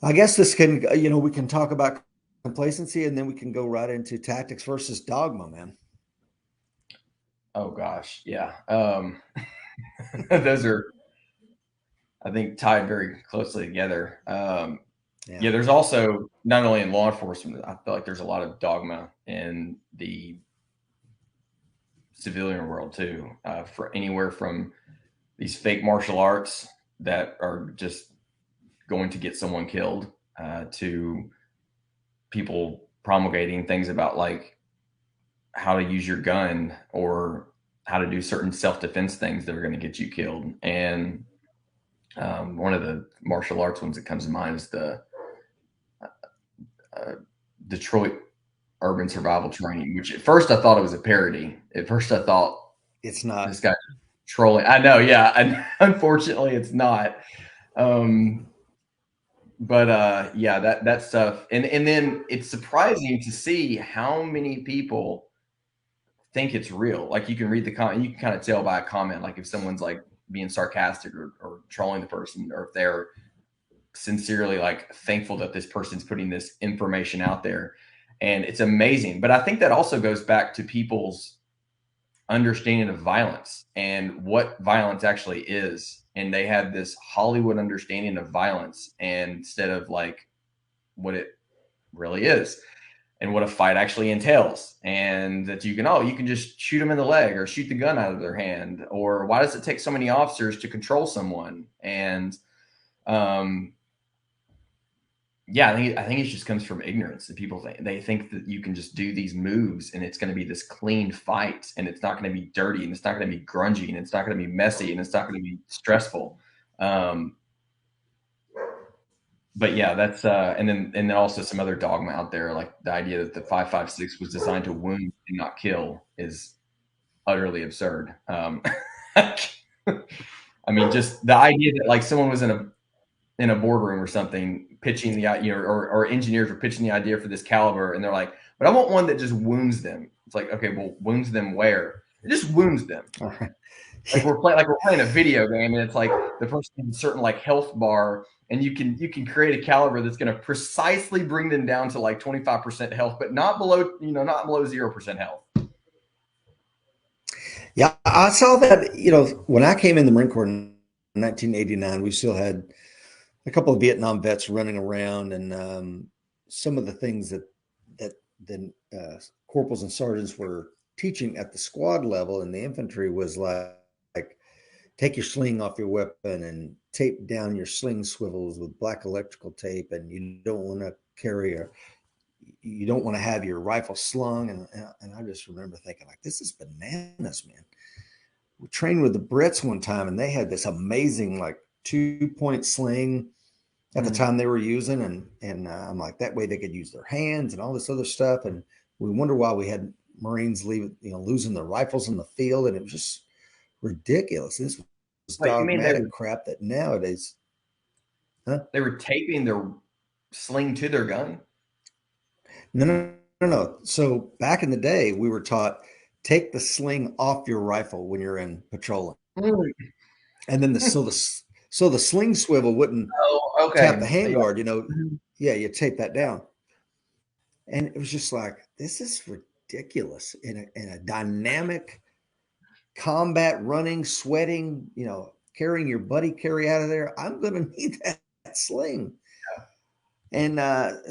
I guess this can, we can talk about complacency and then we can go right into tactics versus dogma, man. Oh gosh, yeah. Those are, I think, tied very closely together. Yeah, there's also, not only in law enforcement, I feel like there's a lot of dogma in the civilian world too, for anywhere from these fake martial arts that are just going to get someone killed, to people promulgating things about like how to use your gun or how to do certain self-defense things that are going to get you killed. And one of the martial arts ones that comes to mind is the Detroit Urban Survival Training, which at first I thought it was a parody. At first I thought it's not. This guy trolling. I know, yeah. And unfortunately, it's not. But yeah, that stuff, and then it's surprising to see how many people think it's real. Like you can read the comment, you can kind of tell by a comment, like if someone's like being sarcastic or trolling the person, or if they're sincerely like thankful that this person's putting this information out there. And it's amazing. But I think that also goes back to people's understanding of violence and what violence actually is. And they have this Hollywood understanding of violence, and instead of like what it really is and what a fight actually entails. And that you can just shoot them in the leg or shoot the gun out of their hand. Or why does it take so many officers to control someone? And yeah, I think it just comes from ignorance. That people think that you can just do these moves and it's going to be this clean fight, and it's not going to be dirty, and it's not going to be grungy, and it's not going to be messy, and it's not going to be stressful. But yeah, that's and then also some other dogma out there, like the idea that the 5.56 was designed to wound and not kill is utterly absurd. I mean, just the idea that like someone was in a boardroom or something pitching the or engineers were pitching the idea for this caliber, and they're like, but I want one that just wounds them. It's like, okay, well, wounds them where? It just wounds them. All right. Like we're playing a video game, and it's like the person has a certain like health bar, and you can create a caliber that's going to precisely bring them down to like 25% health, but not below 0% health. Yeah, I saw that, when I came in the Marine Corps in 1989, we still had a couple of Vietnam vets running around, and some of the things that the corporals and sergeants were teaching at the squad level in the infantry was like take your sling off your weapon and tape down your sling swivels with black electrical tape, and you don't want to have your rifle slung. And I just remember thinking like, this is bananas, man. We trained with the Brits one time, and they had this amazing like 2-point sling at the time they were using, and I'm like, that way they could use their hands and all this other stuff. And we wonder why we had Marines losing their rifles in the field, and it was just ridiculous. This was dogmatic crap that nowadays. They were taping their sling to their gun? No. So back in the day, we were taught take the sling off your rifle when you're in patrolling, and then so the sling swivel wouldn't tap the handguard. Yeah, you tape that down, and it was just like, this is ridiculous in a dynamic combat, running, sweating, carrying your buddy carry out of there. I'm going to need that sling. And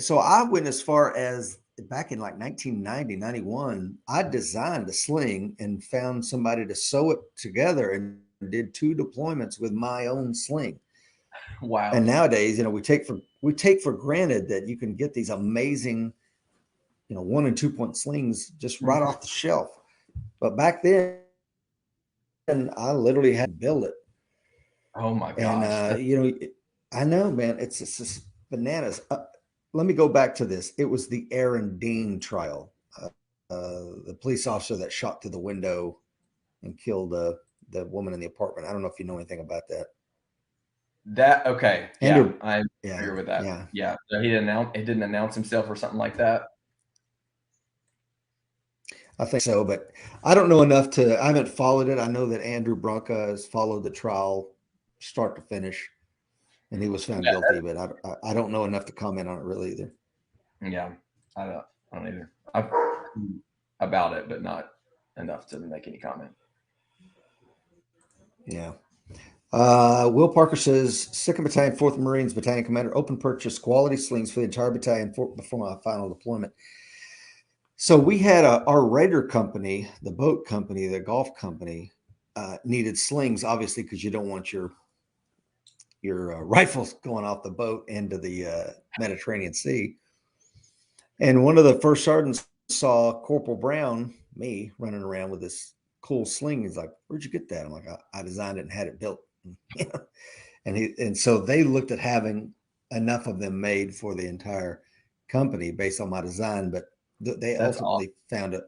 so I went as far as back in like 1990, 91, I designed a sling and found somebody to sew it together and did 2 deployments with my own sling. Wow. And nowadays, we take for granted that you can get these amazing, 1 and 2 point slings just right off the shelf. But back then, I literally had to build it. Oh my gosh. And I know, man, it's just bananas. Let me go back to this. It was the Aaron Dean trial, the police officer that shot through the window and killed the woman in the apartment. I don't know if you know anything about that. Okay. Yeah, I'm familiar with that. Yeah. So he didn't announce himself or something like that. I think so, but I don't know enough to. I haven't followed it. I know that Andrew Bronca has followed the trial, start to finish, and he was found Yeah, guilty. But I don't know enough to comment on it really either. yeah. I don't either. I've heard about it, but not enough to make any comment. Yeah. Will Parker says, Second Battalion, 4th Marines Battalion Commander, open purchase quality slings for the entire battalion before my final deployment. So we had our Raider company, the boat company, the golf company, needed slings, obviously, because you don't want your rifles going off the boat into the Mediterranean Sea. And one of the first sergeants saw Corporal Brown, me, running around with this cool sling. He's like, "Where'd you get that?" I'm like, "I designed it and had it built." And so they looked at having enough of them made for the entire company based on my design, but they That's awesome. ultimately found it.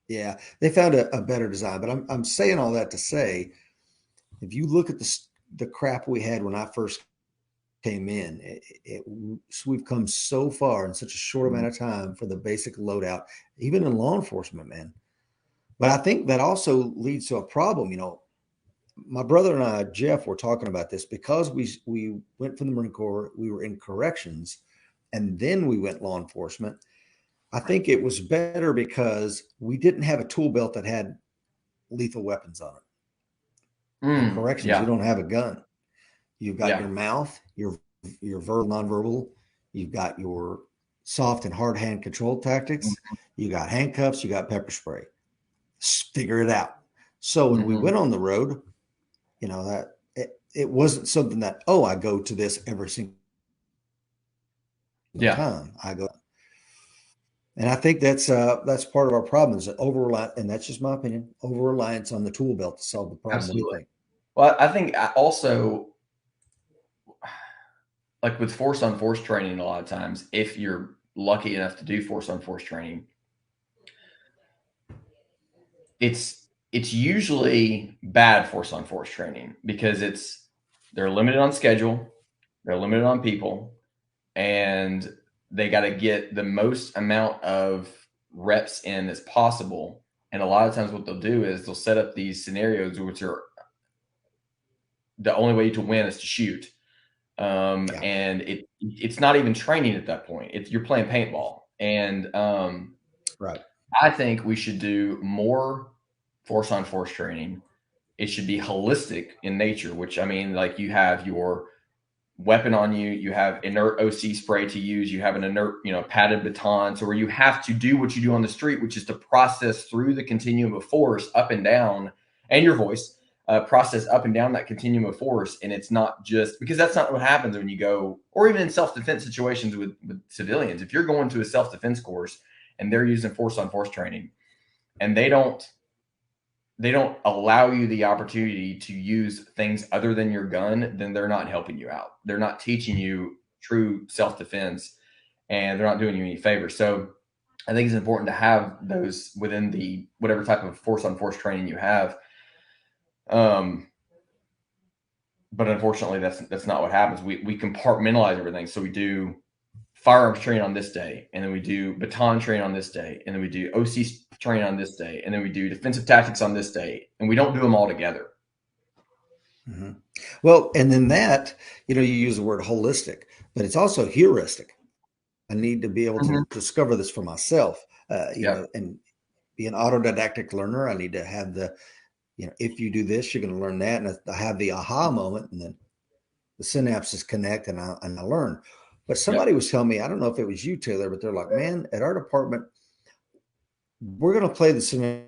Yeah, they found a better design. But I'm saying all that to say, if you look at the crap we had when I first came in, we've come so far in such a short amount of time for the basic loadout, even in law enforcement, man. But I think that also leads to a problem. My brother and I, Jeff, were talking about this because we went from the Marine Corps, we were in corrections, and then we went law enforcement. I think it was better because we didn't have a tool belt that had lethal weapons on it. In corrections, you Yeah, don't have a gun. You've got yeah. your mouth, your verbal, nonverbal. You've got your soft and hard hand control tactics. You got handcuffs. You got pepper spray. Figure it out. So when we Mm-hmm. went on the road, that it wasn't something that I go to this every single Yeah, time. I go, and I think that's part of our problem is that over reliance, and that's just my opinion, over reliance on the tool belt to solve the problem. What do you absolutely. think? Well, I think also, like with force on force training, a lot of times, if you're lucky enough to do force on force training, it's usually bad force on force training because they're limited on schedule, they're limited on people, and they got to get the most amount of reps in as possible. And a lot of times, what they'll do is they'll set up these scenarios which are the only way to win is to shoot. Yeah, And it's not even training at that point. You're playing paintball. And right. I think we should do more force on force training. It should be holistic in nature, which I mean, like you have your weapon on you, you have inert OC spray to use, you have an inert, padded baton. So where you have to do what you do on the street, which is to process through the continuum of force up and down, and your voice, process up and down that continuum of force. And it's not just because that's not what happens when you go, or even in self-defense situations with civilians. If you're going to a self-defense course and they're using force on force training and they don't allow you the opportunity to use things other than your gun, then they're not helping you out. They're not teaching you true self-defense and they're not doing you any favors. So I think it's important to have those within the whatever type of force on force training you have. Um, but unfortunately that's not what happens. We compartmentalize everything. So we do firearms training on this day, and then we do baton training on this day, and then we do OC training on this day, and then we do defensive tactics on this day, and we don't do them all together. Hmm. Well, and then you use the word holistic, but it's also heuristic. I need to be able to Mm-hmm. discover this for myself, Yep. and be an autodidactic learner. I need to have if you do this, you're going to learn that. And I have the aha moment, and then the synapses connect, and I learn. But somebody Yep. was telling me, I don't know if it was you, Taylor, but they're like, man, at our department, we're going to play the scenario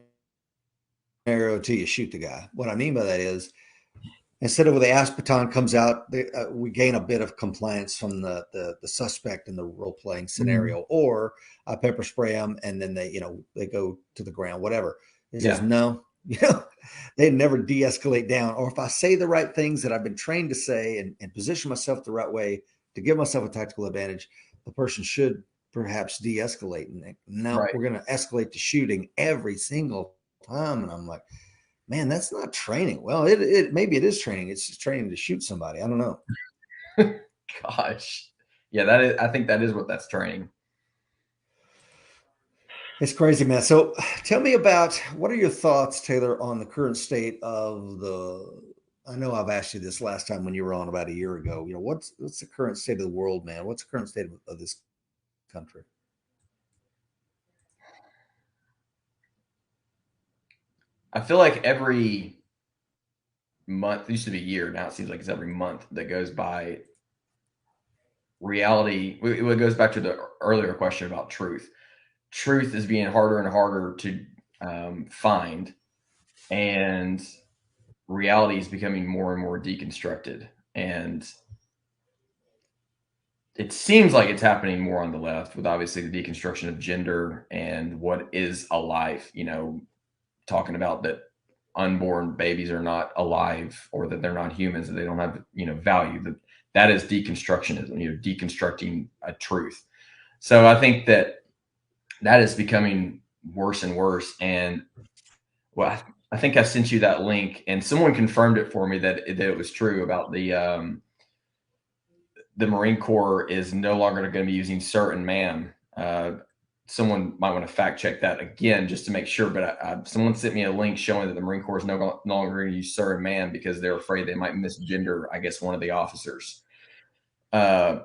till you shoot the guy. What I mean by that is, instead of when the aspeton comes out, we gain a bit of compliance from the suspect in the role playing Mm-hmm. scenario, or I pepper spray them and then they go to the ground, whatever. It says Yeah. no, they never de-escalate down. Or if I say the right things that I've been trained to say and position myself the right way to give myself a tactical advantage, the person should perhaps de-escalate. And no, Right. we're going to escalate to shooting every single time. And I'm like, man, that's not training. Well, it maybe it is training. It's just training to shoot somebody. I don't know. Gosh. Yeah, that is. I think that is what that's training. It's crazy, man. So tell me about what are your thoughts, Taylor, on the current state of the I know I've asked you this last time when you were on about a year ago. What's the current state of the world, man? What's the current state of this country? I feel like every month, it used to be a year, now it seems like it's every month that goes by, reality, it goes back to the earlier question about truth. Truth is being harder and harder to find, and reality is becoming more and more deconstructed. And it seems like it's happening more on the left, with obviously the deconstruction of gender and what is a life, talking about that unborn babies are not alive, or that they're not humans, that they don't have, value. That is deconstructionism, deconstructing a truth. So I think that is becoming worse and worse. And well, I think I sent you that link, and someone confirmed it for me that it was true about the Marine Corps is no longer going to be using "sir" and "ma'am." Someone might want to fact check that again just to make sure. But someone sent me a link showing that the Marine Corps is no longer going to use "sir" and "ma'am" because they're afraid they might misgender, I guess, one of the officers. Uh,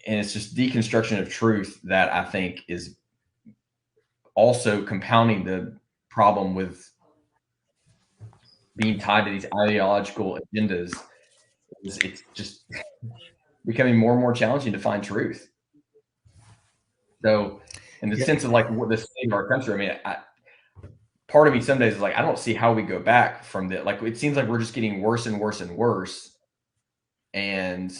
and it's just deconstruction of truth that I think is also compounding the problem with being tied to these ideological agendas. It's just becoming more and more challenging to find truth. So, in the Yeah, sense of like what the state of our country, I mean, part of me some days is like, I don't see how we go back from that. Like, it seems like we're just getting worse and worse and worse. And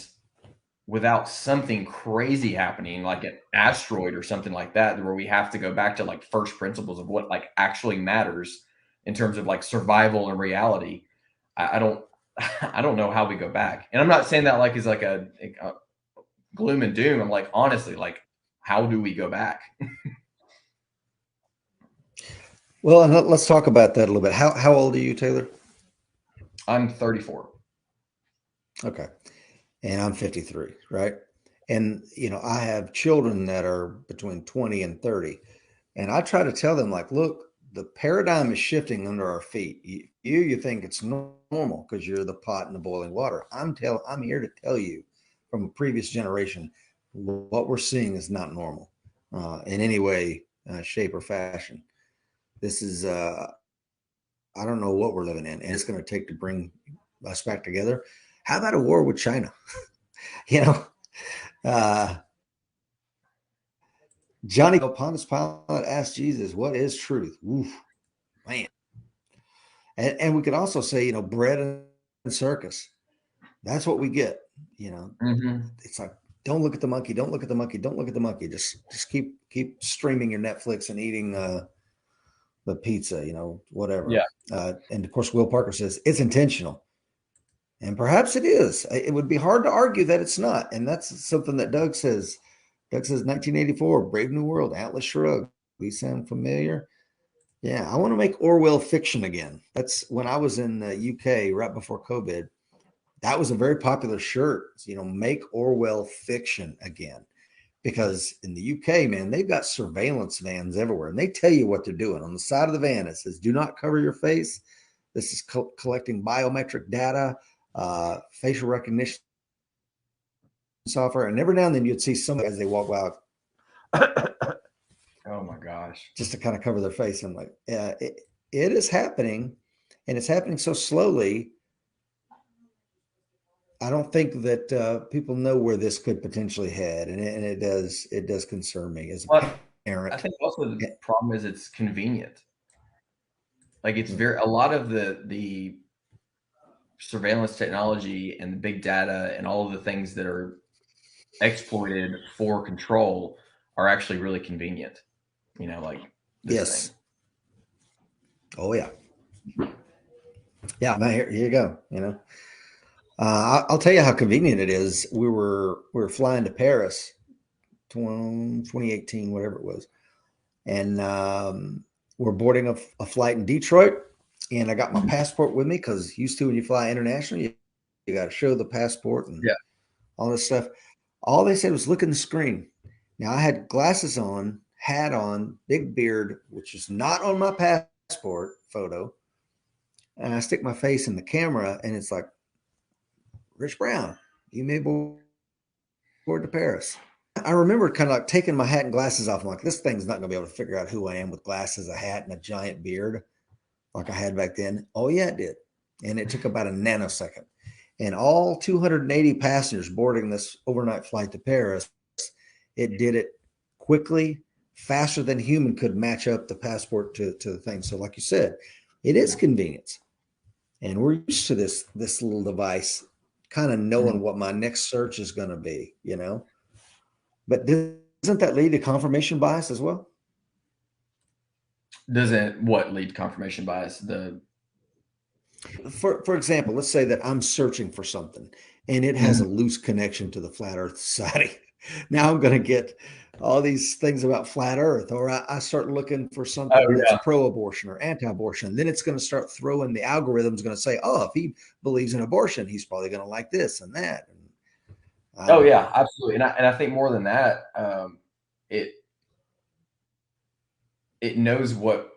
without something crazy happening, like an asteroid or something like that, where we have to go back to like first principles of what like actually matters in terms of like survival and reality. I don't, I don't know how we go back. And I'm not saying that like is like a gloom and doom. I'm like, honestly, like, how do we go back? well, and let's talk about that a little bit. How old are you, Taylor? I'm 34. Okay, and I'm 53, right? And I have children that are between 20 and 30, and I try to tell them like, look, the paradigm is shifting under our feet. You think it's normal because you're the pot in the boiling water. I'm here to tell you from a previous generation, what we're seeing is not normal in any way, shape, or fashion. This is I don't know what we're living in, and it's going to take to bring us back together. How about a war with China? you know, uh, Johnny Pontius Pilate asked Jesus, "What is truth?" Oof, man. And we could also say, bread and circus. That's what we get. You know, Mm-hmm. it's like, don't look at the monkey, don't look at the monkey, don't look at the monkey. Just keep streaming your Netflix and eating the pizza. Whatever. Yeah. And of course, Will Parker says it's intentional. And perhaps it is. It would be hard to argue that it's not. And that's something that Doug says. Doug says 1984, Brave New World, Atlas Shrugged. We sound familiar. Yeah, I want to make Orwell fiction again. That's when I was in the UK right before COVID. That was a very popular shirt. Make Orwell fiction again. Because in the UK, man, they've got surveillance vans everywhere, and they tell you what they're doing. On the side of the van, it says, "Do not cover your face." This is collecting biometric data, facial recognition software, and every now and then you'd see somebody as they walk by Oh my gosh. just to kind of cover their face. I'm like, it is happening, and it's happening so slowly. I don't think that people know where this could potentially head, and it does concern me as a But I parent. think also the Yeah. problem is it's convenient. Like, it's very, a lot of the surveillance technology and the big data and all of the things that are exploited for control are actually really convenient. Like this thing. Yes. Oh yeah. Yeah. Now here you go. I'll tell you how convenient it is. We were flying to Paris, 2018, whatever it was, and we're boarding a flight in Detroit. And I got my passport with me because used to when you fly international, you got to show the passport and Yeah. all this stuff. All they said was look in the screen. Now I had glasses on, hat on, big beard, which is not on my passport photo. And I stick my face in the camera, and it's like, Rich Brown, you may board to Paris. I remember kind of like taking my hat and glasses off. I'm like, this thing's not going to be able to figure out who I am with glasses, a hat, and a giant beard like I had back then. Oh, yeah, it did. And it took about a nanosecond. And all 280 passengers boarding this overnight flight to Paris, it did it quickly, faster than human could match up the passport to the thing. So like you said, it is convenience. And we're used to this little device kind of knowing what my next search is going to be, you know? But doesn't that lead to confirmation bias as well? Doesn't what lead to confirmation bias? For example, let's say that I'm searching for something and it has a loose connection to the Flat Earth Society. Now I'm going to get all these things about flat Earth, or I start looking for something that's pro-abortion or anti-abortion. Then it's going to start throwing, the algorithm's going to say, oh, if he believes in abortion, he's probably going to like this and that. Oh yeah, absolutely. And I think more than that, it knows what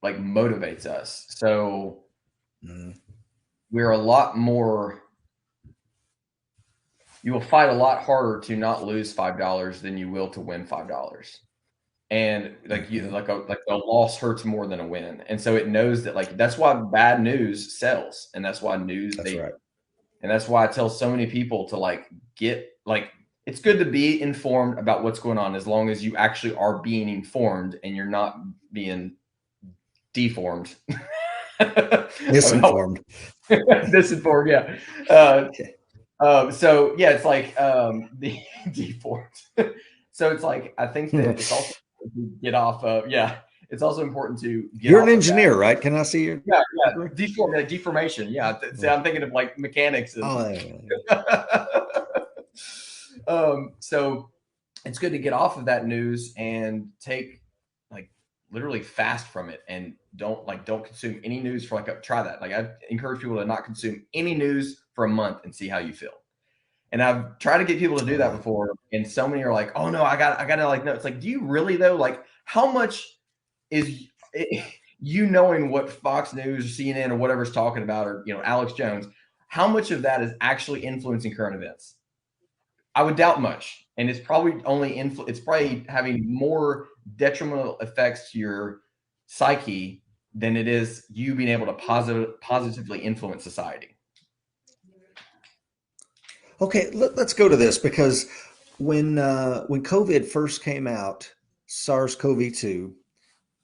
like motivates us. So we're a lot more, you will fight a lot harder to not lose $5 than you will to win $5. And like a loss hurts more than a win. And so it knows that, like, that's why bad news sells. And that's why right. And that's why I tell so many people to like it's good to be informed about what's going on, as long as you actually are being informed and you're not being deformed. Misinformed. Misinformed, yeah. So yeah, it's like the deformed. So it's like, I think that it's also get off of, it's also important to get You're an engineer, right? Can I see your deformation? Yeah. See, I'm thinking of like mechanics. So it's good to get off of that news and take, like, literally fast from it, and don't consume any news for try that. Like, I encourage people to not consume any news for a month and see how you feel. And I've tried to get people to do that before, and so many are like, "Oh no, I got to like no." It's like, do you really though? Like, how much is you knowing what Fox News or CNN or whatever's talking about, or Alex Jones? How much of that is actually influencing current events? I would doubt much, and it's probably it's probably having more detrimental effects to your psyche than it is you being able to positively influence society. Okay, let's go to this, because when COVID first came out, SARS-CoV-2,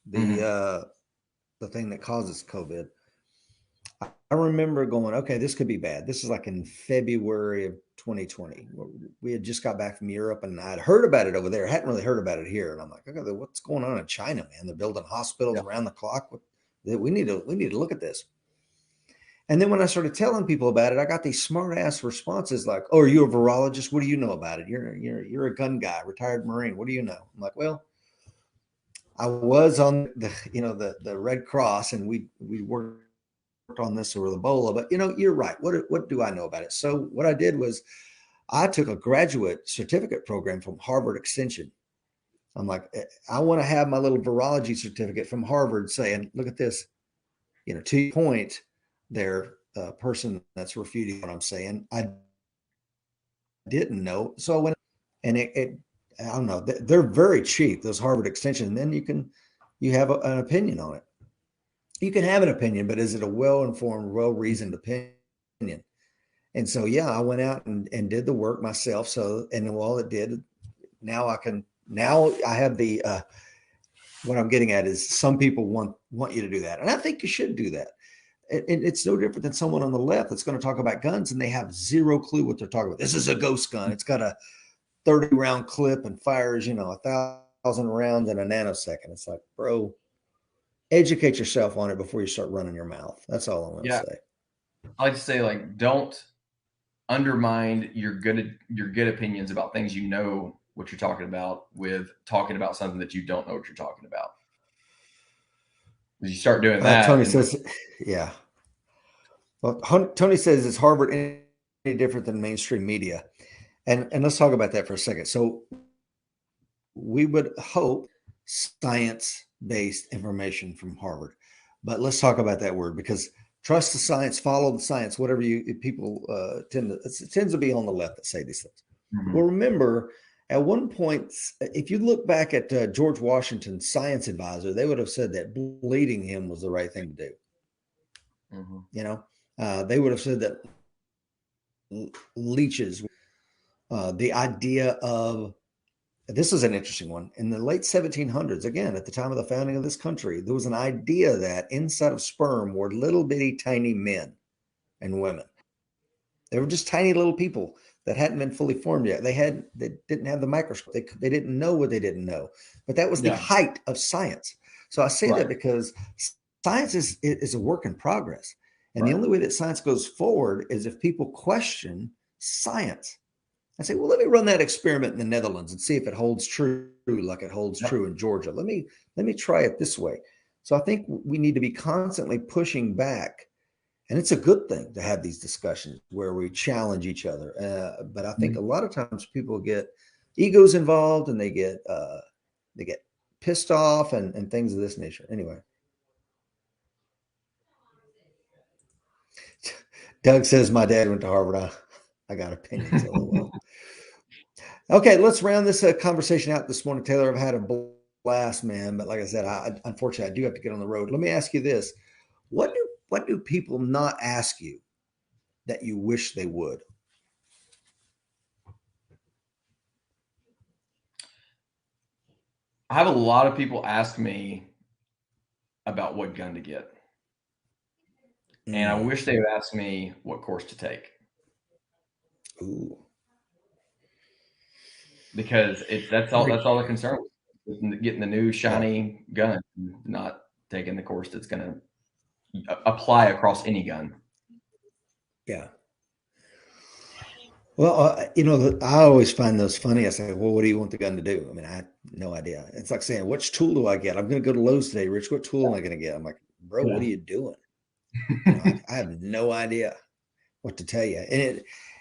the thing that causes COVID, I remember going, okay, this could be bad. This is like in February of 2020. We had just got back from Europe, and I'd heard about it over there. I hadn't really heard about it here. And I'm like, okay, what's going on in China, man? They're building hospitals around the clock. We need to look at this. And then when I started telling people about it, I got these smart ass responses like, "Oh, are you a virologist? What do you know about it? You're a gun guy, retired Marine. What do you know?" I'm like, "Well, I was on the Red Cross, and we worked on this over Ebola, but you're right. What do I know about it?" So what I did was I took a graduate certificate program from Harvard Extension. I'm like, I want to have my little virology certificate from Harvard saying, "Look at this," to your point. There, person that's refuting what I'm saying, I didn't know. So I went, and I don't know, they're very cheap, those Harvard Extension. And then you have an opinion on it. You can have an opinion, but is it a well-informed, well-reasoned opinion? And so, yeah, I went out and did the work myself. So, and while it did, now I have the, what I'm getting at is, some people want you to do that. And I think you should do that. And it's no different than someone on the left that's going to talk about guns, and they have zero clue what they're talking about. This is a ghost gun. It's got a 30-round clip and fires, 1,000 rounds in a nanosecond. It's like, bro, educate yourself on it before you start running your mouth. That's all I want to say. I like to say, like, don't undermine your good opinions about things what you're talking about with talking about something that you don't know what you're talking about. You start doing that. Tony says, yeah. Well, Tony says, is Harvard any different than mainstream media? And let's talk about that for a second. So we would hope science-based information from Harvard. But let's talk about that word, because trust the science, follow the science, whatever people it tends to be on the left that say these things. Mm-hmm. Well, remember, at one point, if you look back at George Washington's science advisor, they would have said that bleeding him was the right thing to do. Mm-hmm. They would have said that leeches, the idea of, this is an interesting one. In the late 1700s, again, at the time of the founding of this country, there was an idea that inside of sperm were little bitty tiny men and women. They were just tiny little people that hadn't been fully formed yet. They didn't have the microscope. They didn't know what they didn't know. But that was the height of science. So I say that because science is a work in progress. And the only way that science goes forward is if people question science. I say, well, let me run that experiment in the Netherlands and see if it holds true like it holds true in Georgia. Let me try it this way. So I think we need to be constantly pushing back. And it's a good thing to have these discussions where we challenge each other. But I think a lot of times people get egos involved and they get pissed off and things of this nature. Anyway. Doug says my dad went to Harvard. I got opinions. LOL. Okay, let's round this conversation out this morning, Taylor. I've had a blast, man. But like I said, unfortunately, I do have to get on the road. Let me ask you this. What do people not ask you that you wish they would? I have a lot of people ask me about what gun to get. And I wish they would ask me what course to take. Ooh. Because that's all they're concerned with, getting the new shiny gun, not taking the course that's going to apply across any gun. Yeah. Well, I always find those funny. I say, well, what do you want the gun to do? I mean, I have no idea. It's like saying, which tool do I get? I'm going to go to Lowe's today, Rich. What tool am I going to get? I'm like, bro, what are you doing? I have no idea what to tell you.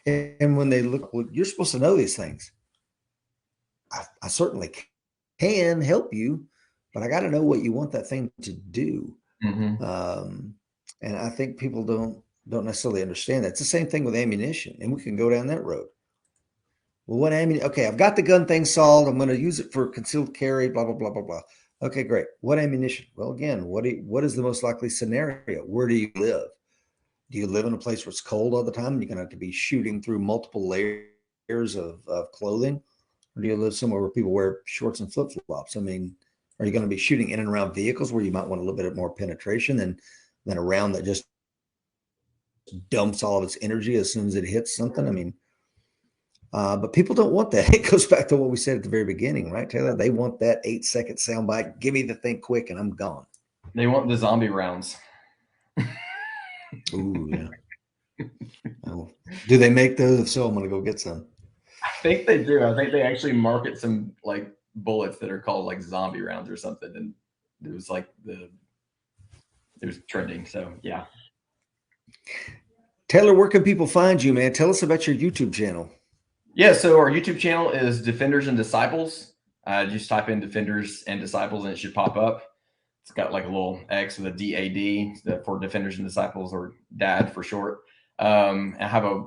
And when they look, well, you're supposed to know these things. I certainly can help you, but I got to know what you want that thing to do. Mm-hmm. And I think people don't necessarily understand that. It's the same thing with ammunition, and we can go down that road. Well, what ammunition? Okay, I've got the gun thing solved. I'm going to use it for concealed carry, blah, blah, blah, blah, blah. Okay, great. What ammunition? Well, again, what is the most likely scenario? Where do you live? Do you live in a place where it's cold all the time and you're going to have to be shooting through multiple layers of clothing? Or do you live somewhere where people wear shorts and flip-flops? I mean, are you going to be shooting in and around vehicles where you might want a little bit more penetration than a round that just dumps all of its energy as soon as it hits something? I mean, but people don't want that. It goes back to what we said at the very beginning, right, Taylor? They want that 8-second soundbite. Give me the thing quick and I'm gone. They want the zombie rounds. Ooh, yeah. Oh, do they make those? If so, I'm going to go get some. I think they do. I think they actually market some like bullets that are called like zombie rounds or something. And it was like it was trending. So yeah. Taylor, where can people find you, man? Tell us about your YouTube channel. Yeah, so our YouTube channel is Defenders and Disciples. Just type in Defenders and Disciples and it should pop up. It's got like a little X with a DAD for Defenders and Disciples, or DAD for short. I have a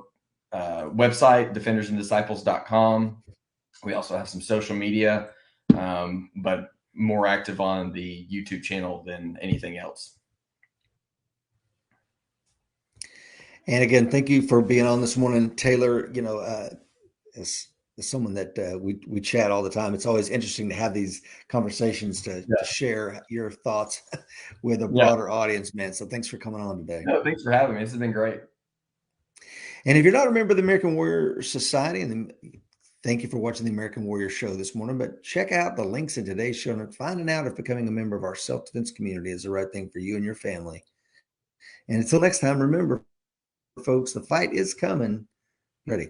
website, defendersanddisciples.com. We also have some social media, but more active on the YouTube channel than anything else. And again, thank you for being on this morning, Taylor. As someone that we chat all the time, it's always interesting to have these conversations to share your thoughts with a broader audience, man. So thanks for coming on today. No, thanks for having me. This has been great. And if you're not a member of the American Warrior Society, thank you for watching the American Warrior Show this morning. But check out the links in today's show notes. Finding out if becoming a member of our self-defense community is the right thing for you and your family. And until next time, remember, folks, the fight is coming. Ready.